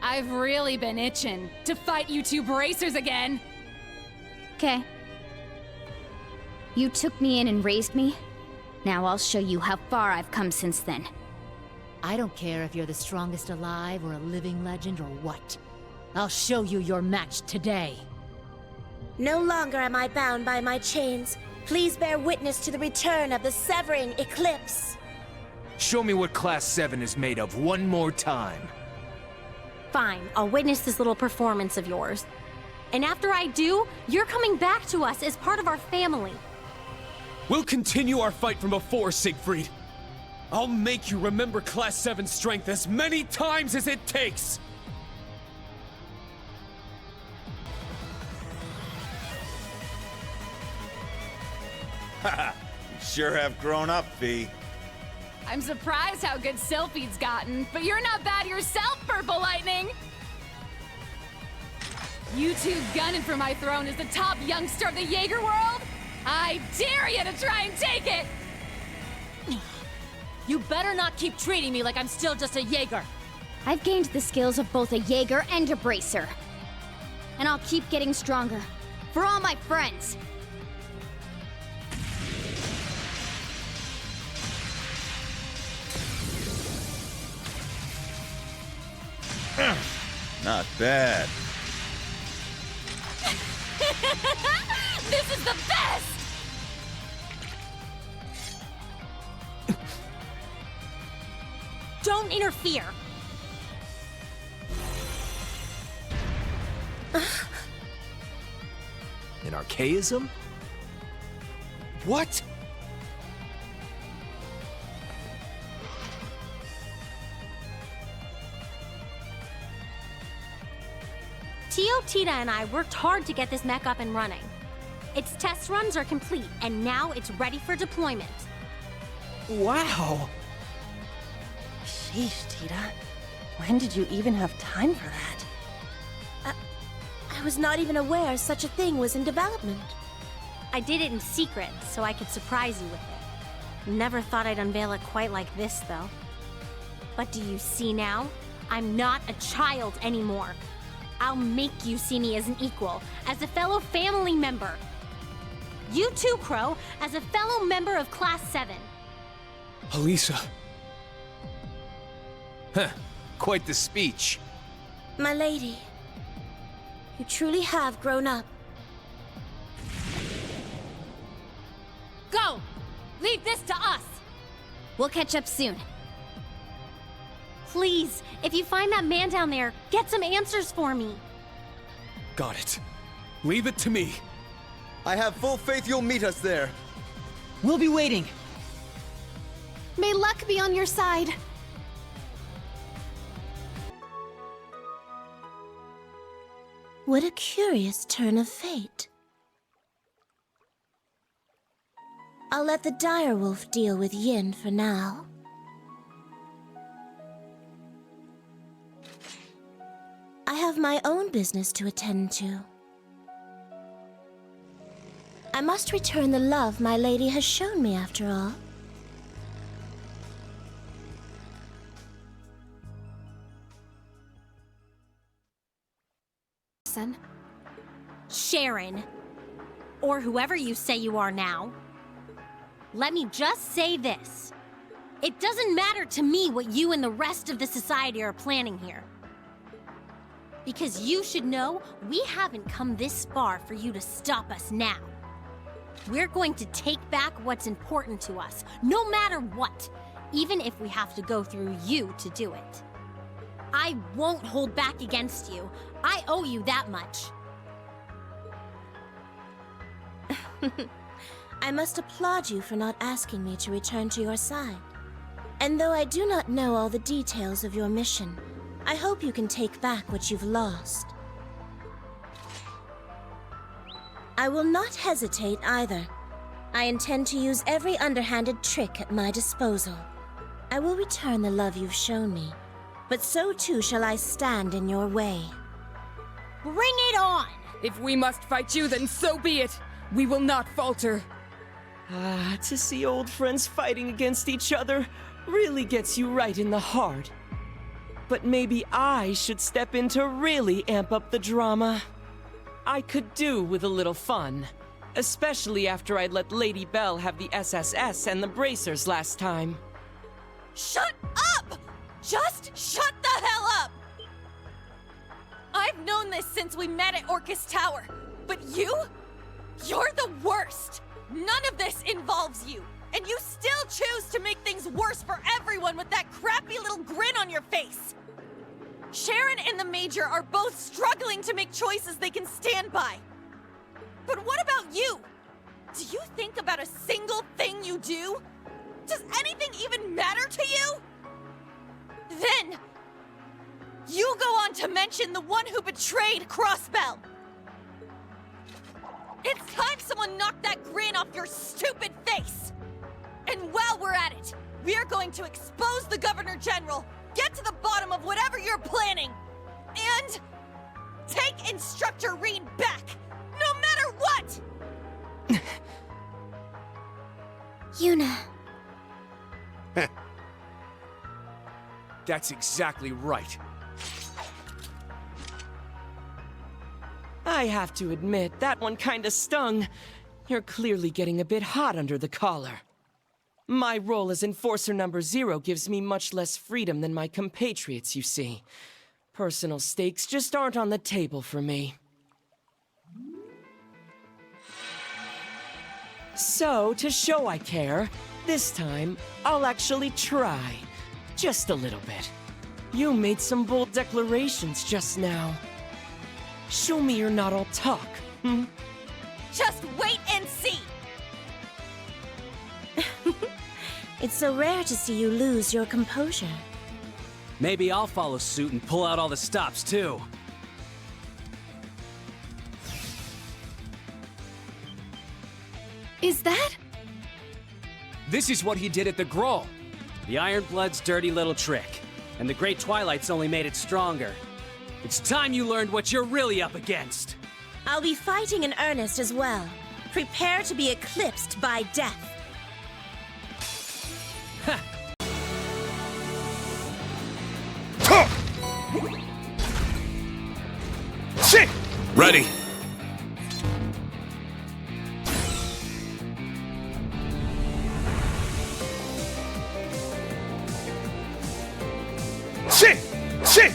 I've really been itching to fight you two bracers again. Okay. You took me in and raised me. Now I'll show you how far I've come since then. I don't care if you're the strongest alive or a living legend or what. I'll show you your match today. No longer am I bound by my chains. Please bear witness to the return of the severing eclipse. Show me what Class 7 is made of one more time. Fine, I'll witness this little performance of yours. And after I do, you're coming back to us as part of our family. We'll continue our fight from before, Siegfried. I'll make you remember Class 7 strength as many times as it takes! Haha, you sure have grown up, V. I'm surprised how good Sylphie's gotten, but you're not bad yourself, Purple Lightning! You two gunning for my throne as the top youngster of the Jaeger world? I dare you to try and take it! You better not keep treating me like I'm still just a Jaeger. I've gained the skills of both a Jaeger and a bracer. And I'll keep getting stronger. For all my friends. Not bad. This is the best! Don't interfere. An archaism? What? Tita and I worked hard to get this mech up and running. Its test runs are complete, and now it's ready for deployment. Wow! Sheesh, Tita. When did you even have time for that? I was not even aware such a thing was in development. I did it in secret, so I could surprise you with it. Never thought I'd unveil it quite like this, though. But do you see now? I'm not a child anymore. I'll make you see me as an equal, as a fellow family member. You too, Crow, as a fellow member of Class 7. Alisa. Huh, quite the speech. My lady, you truly have grown up. Go! Leave this to us! We'll catch up soon. Please, if you find that man down there, get some answers for me. Got it. Leave it to me. I have full faith you'll meet us there. We'll be waiting. May luck be on your side. What a curious turn of fate. I'll let the direwolf deal with Yin for now. I have my own business to attend to. I must return the love my lady has shown me after all. Sharon, or whoever you say you are now, let me just say this. It doesn't matter to me what you and the rest of the society are planning here. Because you should know, we haven't come this far for you to stop us now. We're going to take back what's important to us, no matter what, even if we have to go through you to do it. I won't hold back against you. I owe you that much. I must applaud you for not asking me to return to your side. And though I do not know all the details of your mission, I hope you can take back what you've lost. I will not hesitate either. I intend to use every underhanded trick at my disposal. I will return the love you've shown me, but so too shall I stand in your way. Bring it on! If we must fight you, then so be it. We will not falter. To see old friends fighting against each other really gets you right in the heart. But maybe I should step in to really amp up the drama. I could do with a little fun. Especially after I'd let Lady Belle have the SSS and the bracers last time. Shut up! Just shut the hell up! I've known this since we met at Orcus Tower. But you're the worst! None of this involves you! And you still choose to make things worse for everyone with that crappy little grin on your face! Sharon and the Major are both struggling to make choices they can stand by. But what about you? Do you think about a single thing you do? Does anything even matter to you? Then, you go on to mention the one who betrayed Crossbell. It's time someone knocked that grin off your stupid face. And while we're at it, we are going to expose the Governor General, get to the bottom of whatever you're planning, and take Instructor Reed back, no matter what! Yuna. That's exactly right. I have to admit, that one kinda stung. You're clearly getting a bit hot under the collar. My role as Enforcer number 0 gives me much less freedom than my compatriots, you see. Personal stakes just aren't on the table for me. So, to show I care, this time, I'll actually try. Just a little bit. You made some bold declarations just now. Show me you're not all talk, hmm? Just wait and see! It's so rare to see you lose your composure. Maybe I'll follow suit and pull out all the stops, too. Is that? This is what he did at the Groll. The Ironblood's dirty little trick. And the Great Twilight's only made it stronger. It's time you learned what you're really up against. I'll be fighting in earnest as well. Prepare to be eclipsed by death. Sit! Ready. Sit! Sit!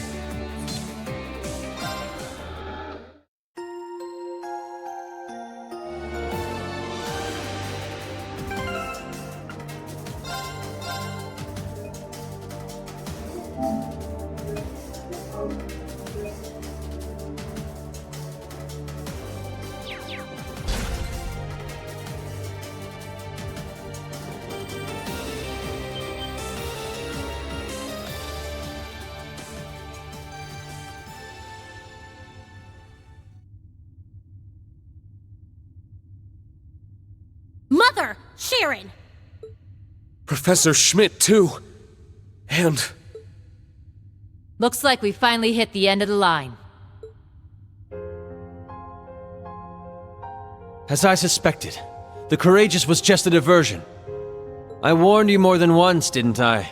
Mother! Sharon! Professor Schmidt, too. And... Looks like we finally hit the end of the line. As I suspected, the Courageous was just a diversion. I warned you more than once, didn't I?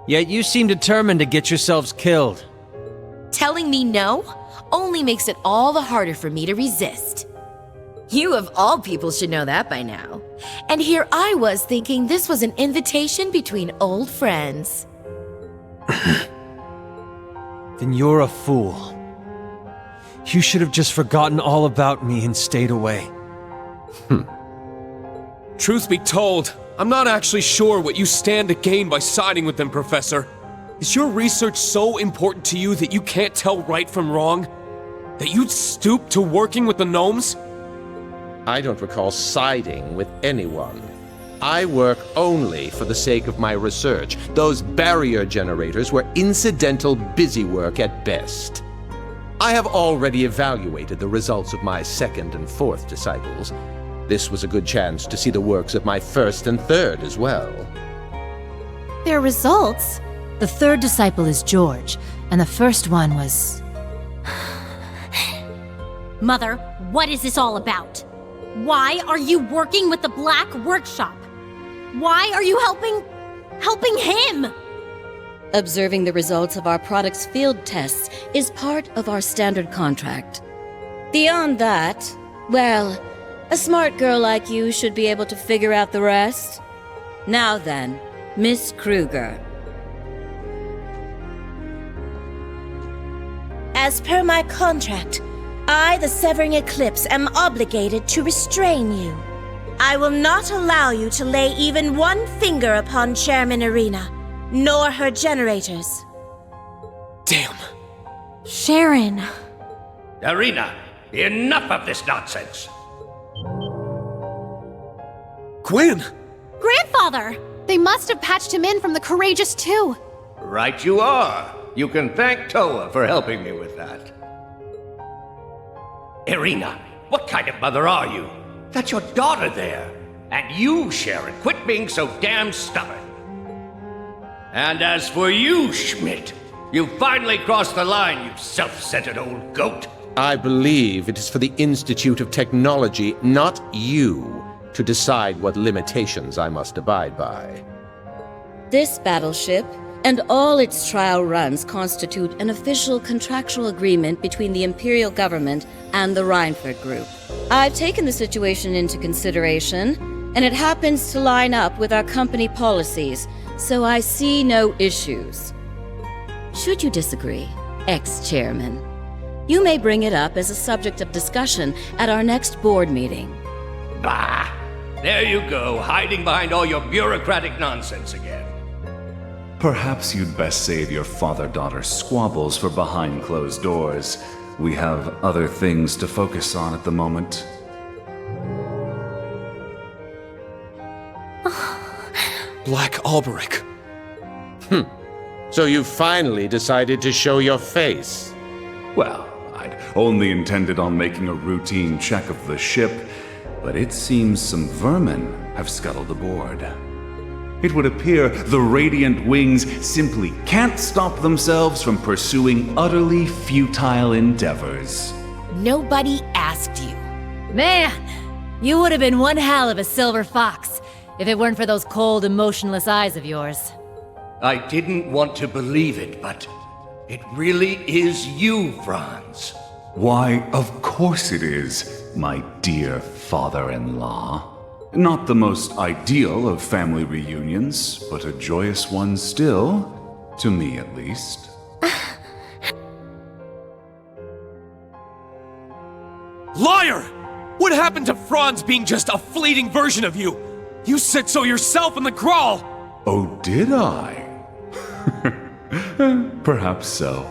Yet you seem determined to get yourselves killed. Telling me no only makes it all the harder for me to resist. You of all people should know that by now. And here I was thinking this was an invitation between old friends. Then you're a fool. You should have just forgotten all about me and stayed away. Truth be told, I'm not actually sure what you stand to gain by siding with them, Professor. Is your research so important to you that you can't tell right from wrong? That you'd stoop to working with the gnomes? I don't recall siding with anyone. I work only for the sake of my research. Those barrier generators were incidental busy work at best. I have already evaluated the results of my second and fourth disciples. This was a good chance to see the works of my first and third as well. Their results? The third disciple is George, and the first one was... Mother, what is this all about? Why are you working with the Black Workshop? Why are you helping him? Observing the results of our product's field tests is part of our standard contract. Beyond that, well, a smart girl like you should be able to figure out the rest. Now then, Miss Kruger. As per my contract, I, the Severing Eclipse, am obligated to restrain you. I will not allow you to lay even one finger upon Chairman Irina, nor her generators. Damn. Sharon. Irina, enough of this nonsense. Gwen! Grandfather! They must have patched him in from the Courageous too. Right you are. You can thank Toa for helping me with that. Irina, what kind of mother are you? That's your daughter there. And you, Sharon, quit being so damn stubborn. And as for you, Schmidt, you finally crossed the line, you self-centered old goat. I believe it is for the Institute of Technology, not you, to decide what limitations I must abide by. This battleship and all its trial runs constitute an official contractual agreement between the Imperial Government and the Reinford Group. I've taken the situation into consideration, and it happens to line up with our company policies, so I see no issues. Should you disagree, ex-chairman, you may bring it up as a subject of discussion at our next board meeting. Bah! There you go, hiding behind all your bureaucratic nonsense again. Perhaps you'd best save your father-daughter squabbles for behind closed doors. We have other things to focus on at the moment. Black Alberic. So you finally decided to show your face? Well, I'd only intended on making a routine check of the ship, but it seems some vermin have scuttled aboard. It would appear the Radiant Wings simply can't stop themselves from pursuing utterly futile endeavors. Nobody asked you. Man, you would have been one hell of a silver fox if it weren't for those cold, emotionless eyes of yours. I didn't want to believe it, but it really is you, Franz. Why, of course it is, my dear father-in-law. Not the most ideal of family reunions, but a joyous one still, to me at least. Liar! What happened to Franz being just a fleeting version of you? You said so yourself in the crawl! Oh, did I? Perhaps so.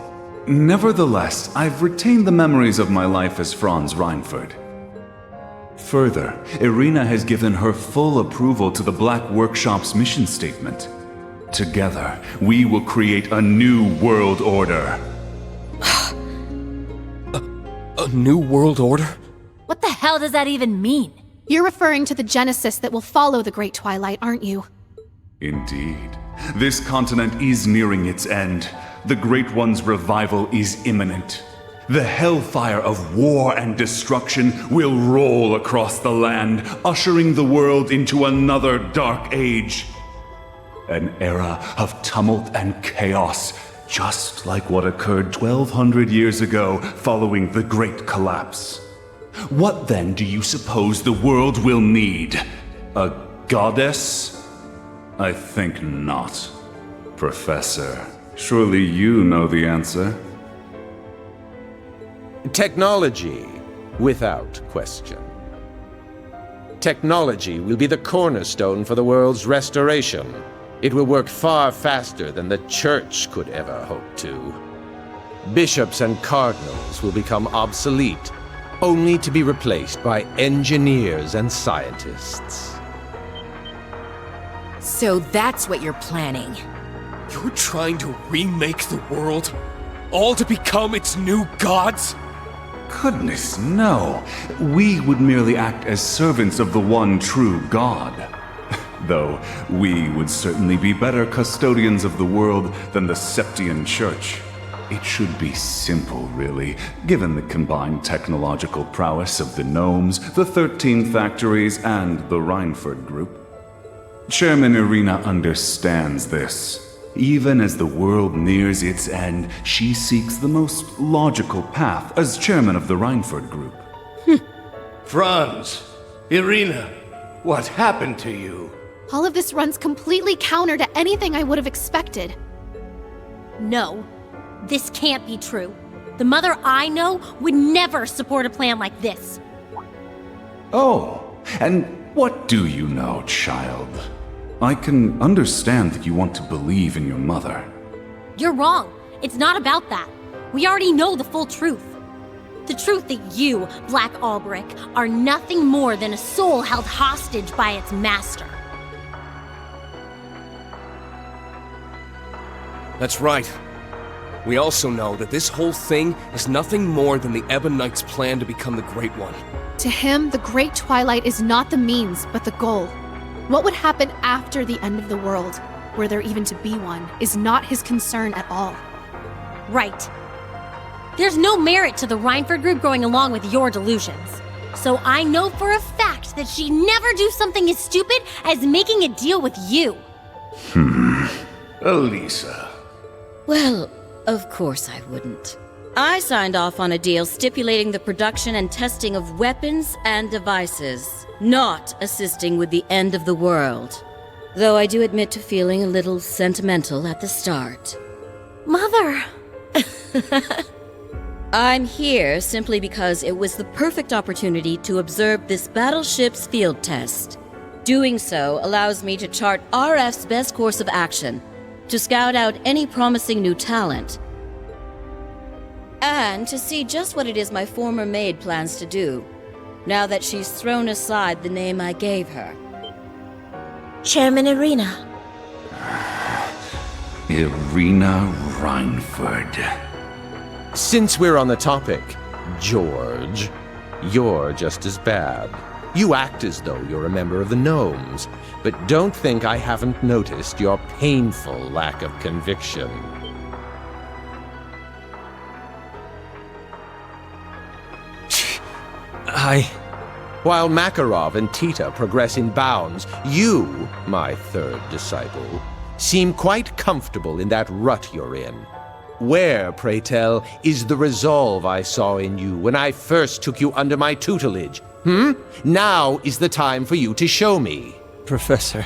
Nevertheless, I've retained the memories of my life as Franz Reinford. Further, Irina has given her full approval to the Black Workshop's mission statement. Together, we will create a new world order. A new world order? What the hell does that even mean? You're referring to the Genesis that will follow the Great Twilight, aren't you? Indeed. This continent is nearing its end. The Great One's revival is imminent. The hellfire of war and destruction will roll across the land, ushering the world into another dark age. An era of tumult and chaos, just like what occurred 1,200 years ago following the Great Collapse. What then do you suppose the world will need? A goddess? I think not. Professor, surely you know the answer. Technology, without question. Technology will be the cornerstone for the world's restoration. It will work far faster than the Church could ever hope to. Bishops and cardinals will become obsolete, only to be replaced by engineers and scientists. So that's what you're planning. You're trying to remake the world? All to become its new gods? Goodness, no. We would merely act as servants of the one true God. Though we would certainly be better custodians of the world than the Septian Church. It should be simple, really, given the combined technological prowess of the Gnomes, the 13 factories, and the Reinford Group. Chairman Irina understands this. Even as the world nears its end, she seeks the most logical path as chairman of the Reinford Group. Franz, Irina, what happened to you? All of this runs completely counter to anything I would have expected. No, this can't be true. The mother I know would never support a plan like this. Oh, and what do you know, child? I can understand that you want to believe in your mother. You're wrong. It's not about that. We already know the full truth. The truth that you, Black Albrick, are nothing more than a soul held hostage by its master. That's right. We also know that this whole thing is nothing more than the Ebon Knight's plan to become the Great One. To him, the Great Twilight is not the means, but the goal. What would happen after the end of the world, were there even to be one, is not his concern at all. Right. There's no merit to the Reinford Group going along with your delusions. So I know for a fact that she'd never do something as stupid as making a deal with you. Elisa. Well, of course I wouldn't. I signed off on a deal stipulating the production and testing of weapons and devices, not assisting with the end of the world. Though I do admit to feeling a little sentimental at the start. Mother! I'm here simply because it was the perfect opportunity to observe this battleship's field test. Doing so allows me to chart RF's best course of action, to scout out any promising new talent, and to see just what it is my former maid plans to do, now that she's thrown aside the name I gave her. Chairman Irina. Irina Reinford. Since we're on the topic, George, you're just as bad. You act as though you're a member of the Gnomes, but don't think I haven't noticed your painful lack of conviction. While Makarov and Tita progress in bounds, you, my third disciple, seem quite comfortable in that rut you're in. Where, pray tell, is the resolve I saw in you when I first took you under my tutelage? Now is the time for you to show me. Professor.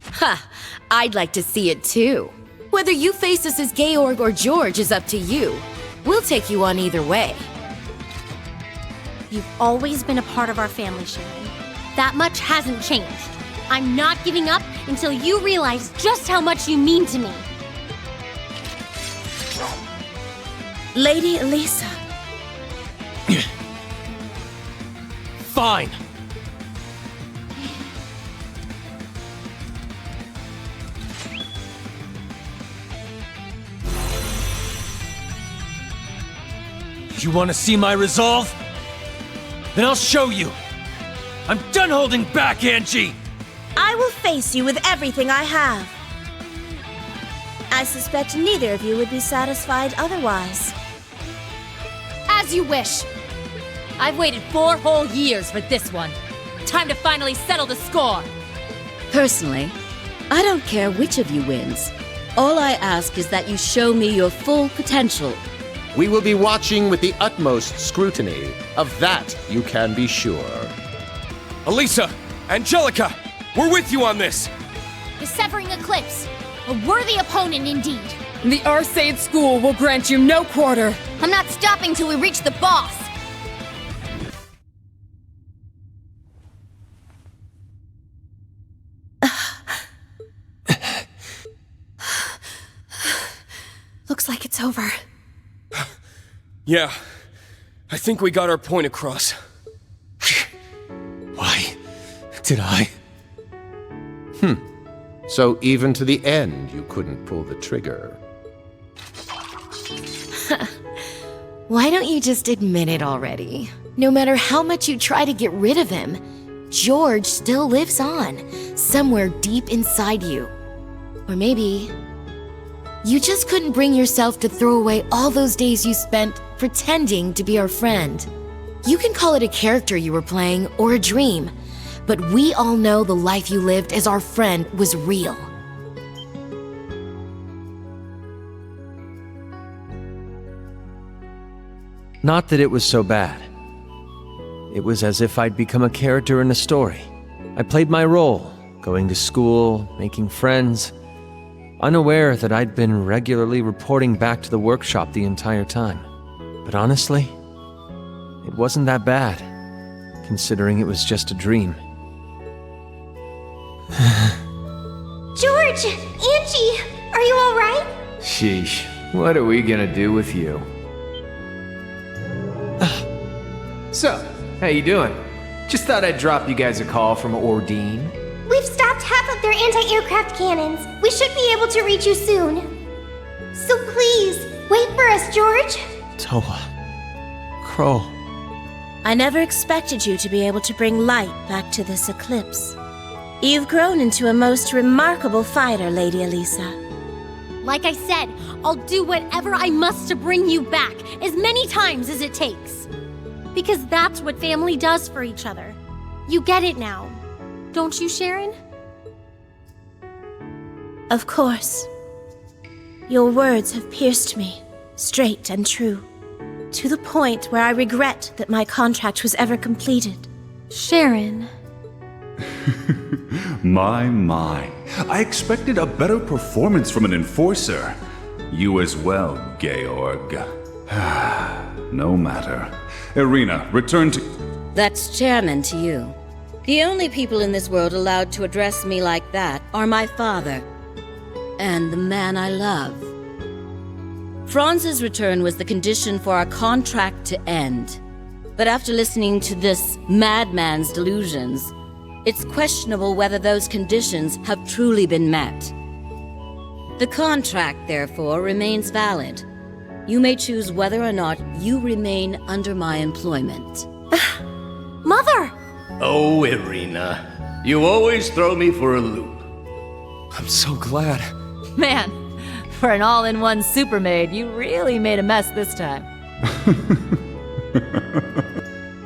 Ha! I'd like to see it too. Whether you face us as Georg or George is up to you. We'll take you on either way. You've always been a part of our family, Sharon. That much hasn't changed. I'm not giving up until you realize just how much you mean to me. Lady Elisa. Fine. You want to see my resolve? Then I'll show you. I'm done holding back, Angie! I will face you with everything I have. I suspect neither of you would be satisfied otherwise. As you wish. I've waited 4 whole years for this one. Time to finally settle the score. Personally, I don't care which of you wins. All I ask is that you show me your full potential. We will be watching with the utmost scrutiny. Of that, you can be sure. Elisa! Angelica! We're with you on this! The Severing Eclipse. A worthy opponent indeed. The Arcade School will grant you no quarter. I'm not stopping till we reach the boss. Looks like it's over. Yeah. I think we got our point across. Why did I? So even to the end, you couldn't pull the trigger. Why don't you just admit it already? No matter how much you try to get rid of him, George still lives on, somewhere deep inside you. Or maybe you just couldn't bring yourself to throw away all those days you spent pretending to be our friend. You can call it a character you were playing or a dream, but we all know the life you lived as our friend was real. Not that it was so bad. It was as if I'd become a character in a story. I played my role, going to school, making friends, unaware that I'd been regularly reporting back to the workshop the entire time. But honestly, it wasn't that bad, considering it was just a dream. George! Angie! Are you alright? Sheesh, what are we gonna do with you? So, how you doing? Just thought I'd drop you guys a call from Ordine. We've stopped half of their anti-aircraft cannons. We should be able to reach you soon. So please, wait for us, George. Toa. Crow. I never expected you to be able to bring light back to this eclipse. You've grown into a most remarkable fighter, Lady Elisa. Like I said, I'll do whatever I must to bring you back, as many times as it takes. Because that's what family does for each other. You get it now, don't you, Sharon? Of course. Your words have pierced me, straight and true, to the point where I regret that my contract was ever completed. Sharon. My. I expected a better performance from an enforcer. You as well, Georg. No matter. Irina, return to... That's chairman to you. The only people in this world allowed to address me like that are my father and the man I love. Franz's return was the condition for our contract to end. But after listening to this madman's delusions, it's questionable whether those conditions have truly been met. The contract, therefore, remains valid. You may choose whether or not you remain under my employment. Mother! Oh, Irina. You always throw me for a loop. I'm so glad. Man, for an all-in-one super maid, you really made a mess this time.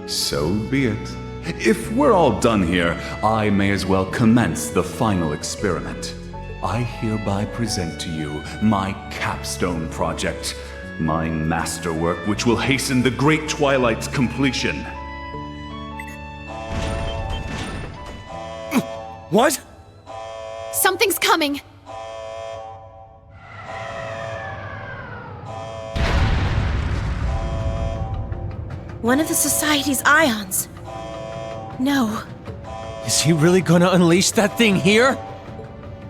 So be it. If we're all done here, I may as well commence the final experiment. I hereby present to you my capstone project, my masterwork which will hasten the Great Twilight's completion. What? Something's coming! One of the Society's ions. No. Is he really gonna unleash that thing here?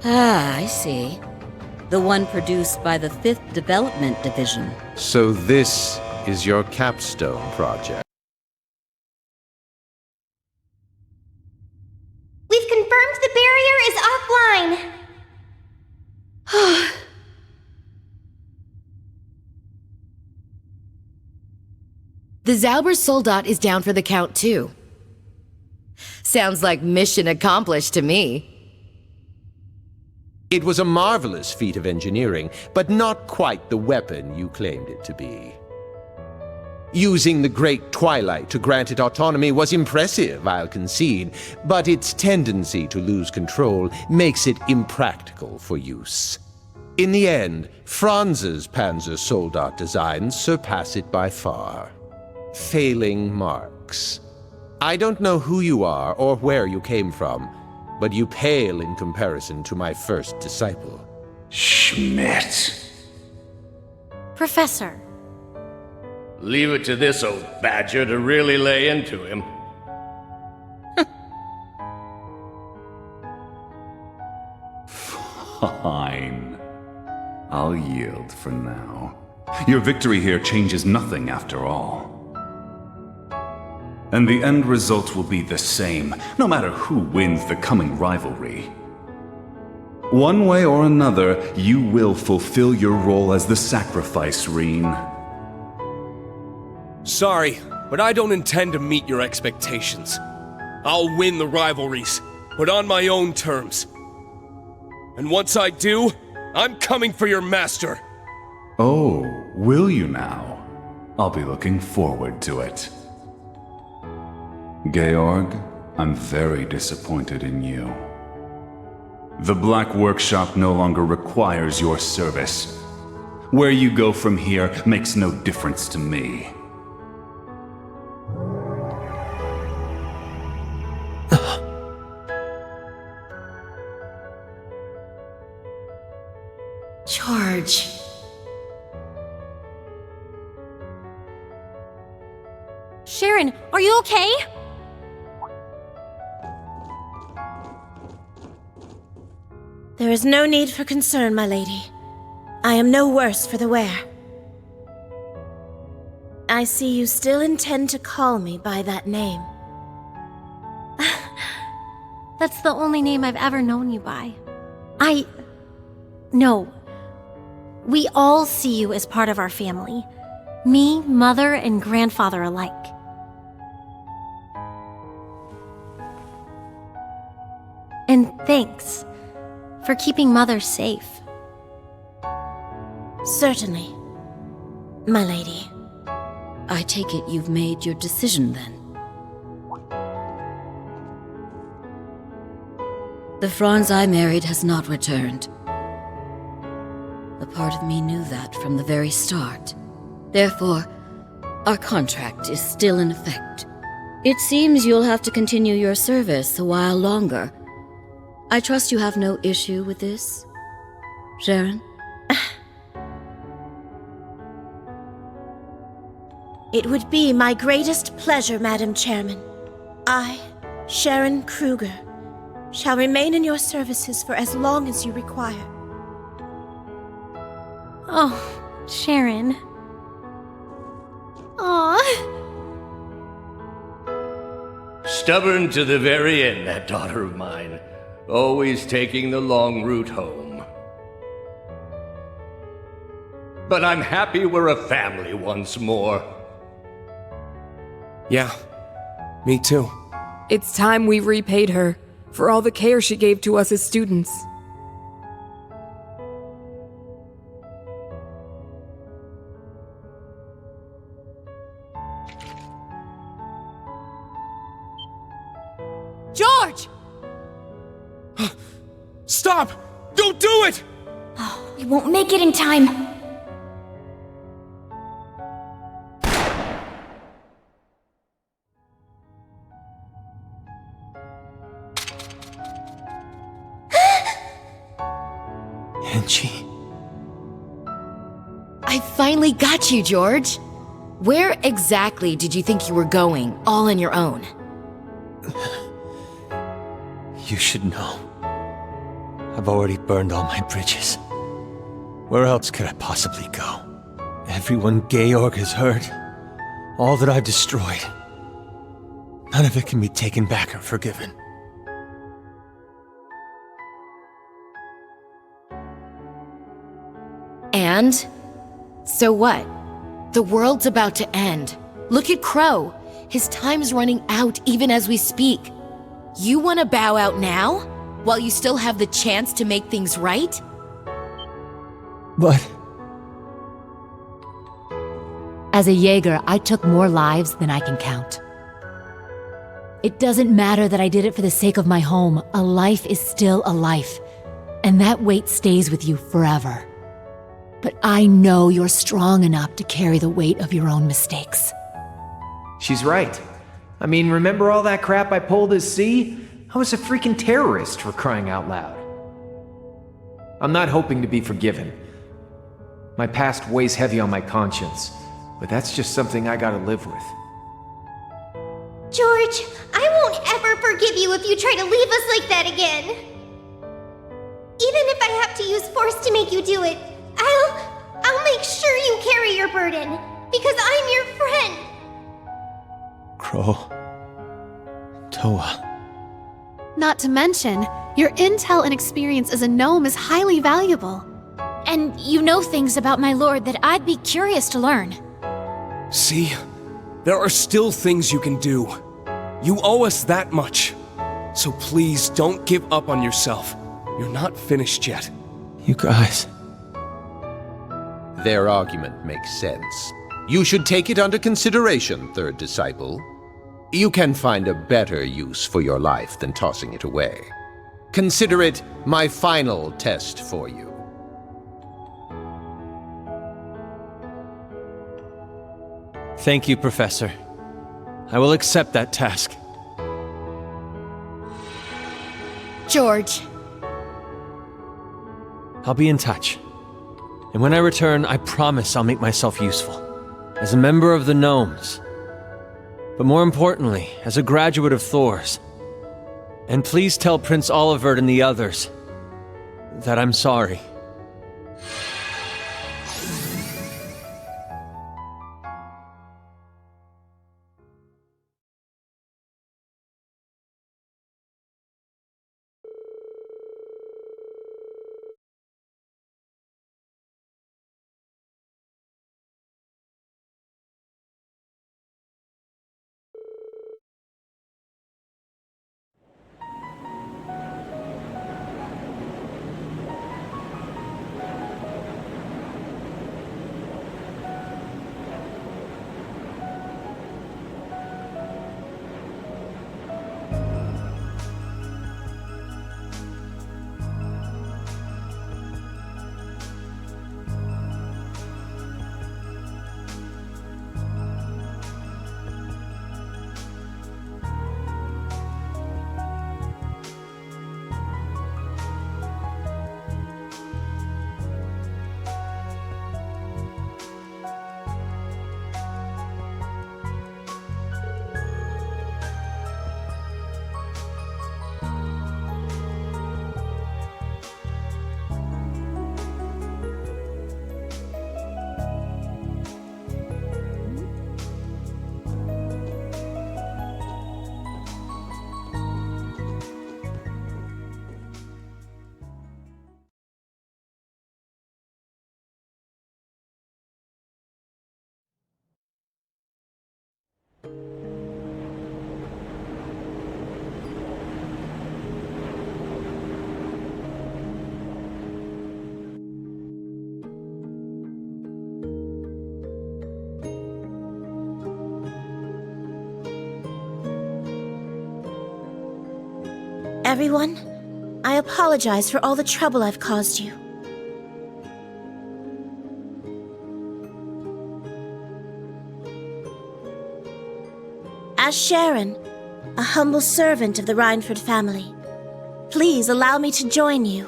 Ah, I see. The one produced by the 5th Development Division. So this is your capstone project. We've confirmed the barrier is offline. The Zauber Soldat is down for the count, too. Sounds like mission accomplished to me. It was a marvelous feat of engineering, but not quite the weapon you claimed it to be. Using the Great Twilight to grant it autonomy was impressive, I'll concede, but its tendency to lose control makes it impractical for use. In the end, Franz's Panzer Soldat designs surpass it by far. Failing marks. I don't know who you are or where you came from, but you pale in comparison to my first disciple. Schmidt. Professor. Leave it to this old badger to really lay into him. Fine. I'll yield for now. Your victory here changes nothing after all. And the end result will be the same, no matter who wins the coming rivalry. One way or another, you will fulfill your role as the sacrifice, Reen. Sorry, but I don't intend to meet your expectations. I'll win the rivalries, but on my own terms. And once I do, I'm coming for your master. Oh, will you now? I'll be looking forward to it. Georg, I'm very disappointed in you. The Black Workshop no longer requires your service. Where you go from here makes no difference to me. George! Sharon, are you okay? There is no need for concern, my lady. I am no worse for the wear. I see you still intend to call me by that name. That's the only name I've ever known you by. No. We all see you as part of our family. Me, mother, and grandfather alike. And thanks for keeping Mother safe. Certainly, my lady. I take it you've made your decision then. The Franz I married has not returned. A part of me knew that from the very start. Therefore, our contract is still in effect. It seems you'll have to continue your service a while longer. I trust you have no issue with this, Sharon? It would be my greatest pleasure, Madam Chairman. I, Sharon Kruger, shall remain in your services for as long as you require. Oh, Sharon. Aw. Stubborn to the very end, that daughter of mine. Always taking the long route home. But I'm happy we're a family once more. Yeah, me too. It's time we repaid her for all the care she gave to us as students. George! Stop! Don't do it! We won't make it in time. Angie. I finally got you, George. Where exactly did you think you were going, all on your own? You should know. I've already burned all my bridges. Where else could I possibly go? Everyone Georg has hurt. All that I've destroyed. None of it can be taken back or forgiven. And? So what? The world's about to end. Look at Crow. His time's running out even as we speak. You want to bow out now? While you still have the chance to make things right? But... As a Jaeger, I took more lives than I can count. It doesn't matter that I did it for the sake of my home. A life is still a life. And that weight stays with you forever. But I know you're strong enough to carry the weight of your own mistakes. She's right. I mean, remember all that crap I pulled as C? I was a freaking terrorist, for crying out loud. I'm not hoping to be forgiven. My past weighs heavy on my conscience, but that's just something I gotta live with. George, I won't ever forgive you if you try to leave us like that again. Even if I have to use force to make you do it, I'll make sure you carry your burden, because I'm your friend. Crow. Toa. Not to mention, your intel and experience as a gnome is highly valuable. And you know things about my lord that I'd be curious to learn. See? There are still things you can do. You owe us that much. So please don't give up on yourself. You're not finished yet. You guys... Their argument makes sense. You should take it under consideration, third disciple. You can find a better use for your life than tossing it away. Consider it my final test for you. Thank you, Professor. I will accept that task. George. I'll be in touch. And when I return, I promise I'll make myself useful. As a member of the Gnomes. But more importantly, as a graduate of Thor's. And please tell Prince Olivert and the others that I'm sorry. Everyone, I apologize for all the trouble I've caused you. As Sharon, a humble servant of the Reinford family, please allow me to join you.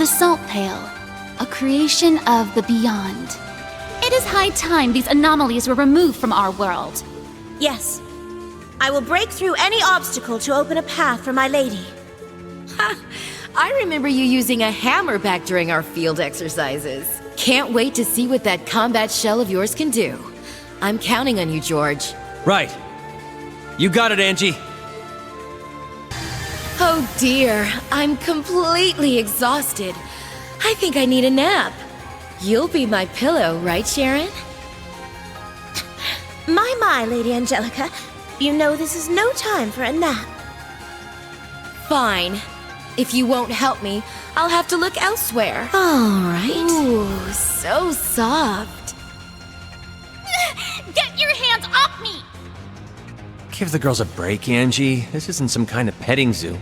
The Salt Pail, a creation of the Beyond. It is high time these anomalies were removed from our world. Yes. I will break through any obstacle to open a path for my lady. Ha! I remember you using a hammer back during our field exercises. Can't wait to see what that combat shell of yours can do. I'm counting on you, George. Right. You got it, Angie. Oh dear, I'm completely exhausted. I think I need a nap. You'll be my pillow, right, Sharon? My, Lady Angelica. You know this is no time for a nap. Fine. If you won't help me, I'll have to look elsewhere. All right. Ooh, so soft. Get your hands off me! Give the girls a break, Angie. This isn't some kind of petting zoo.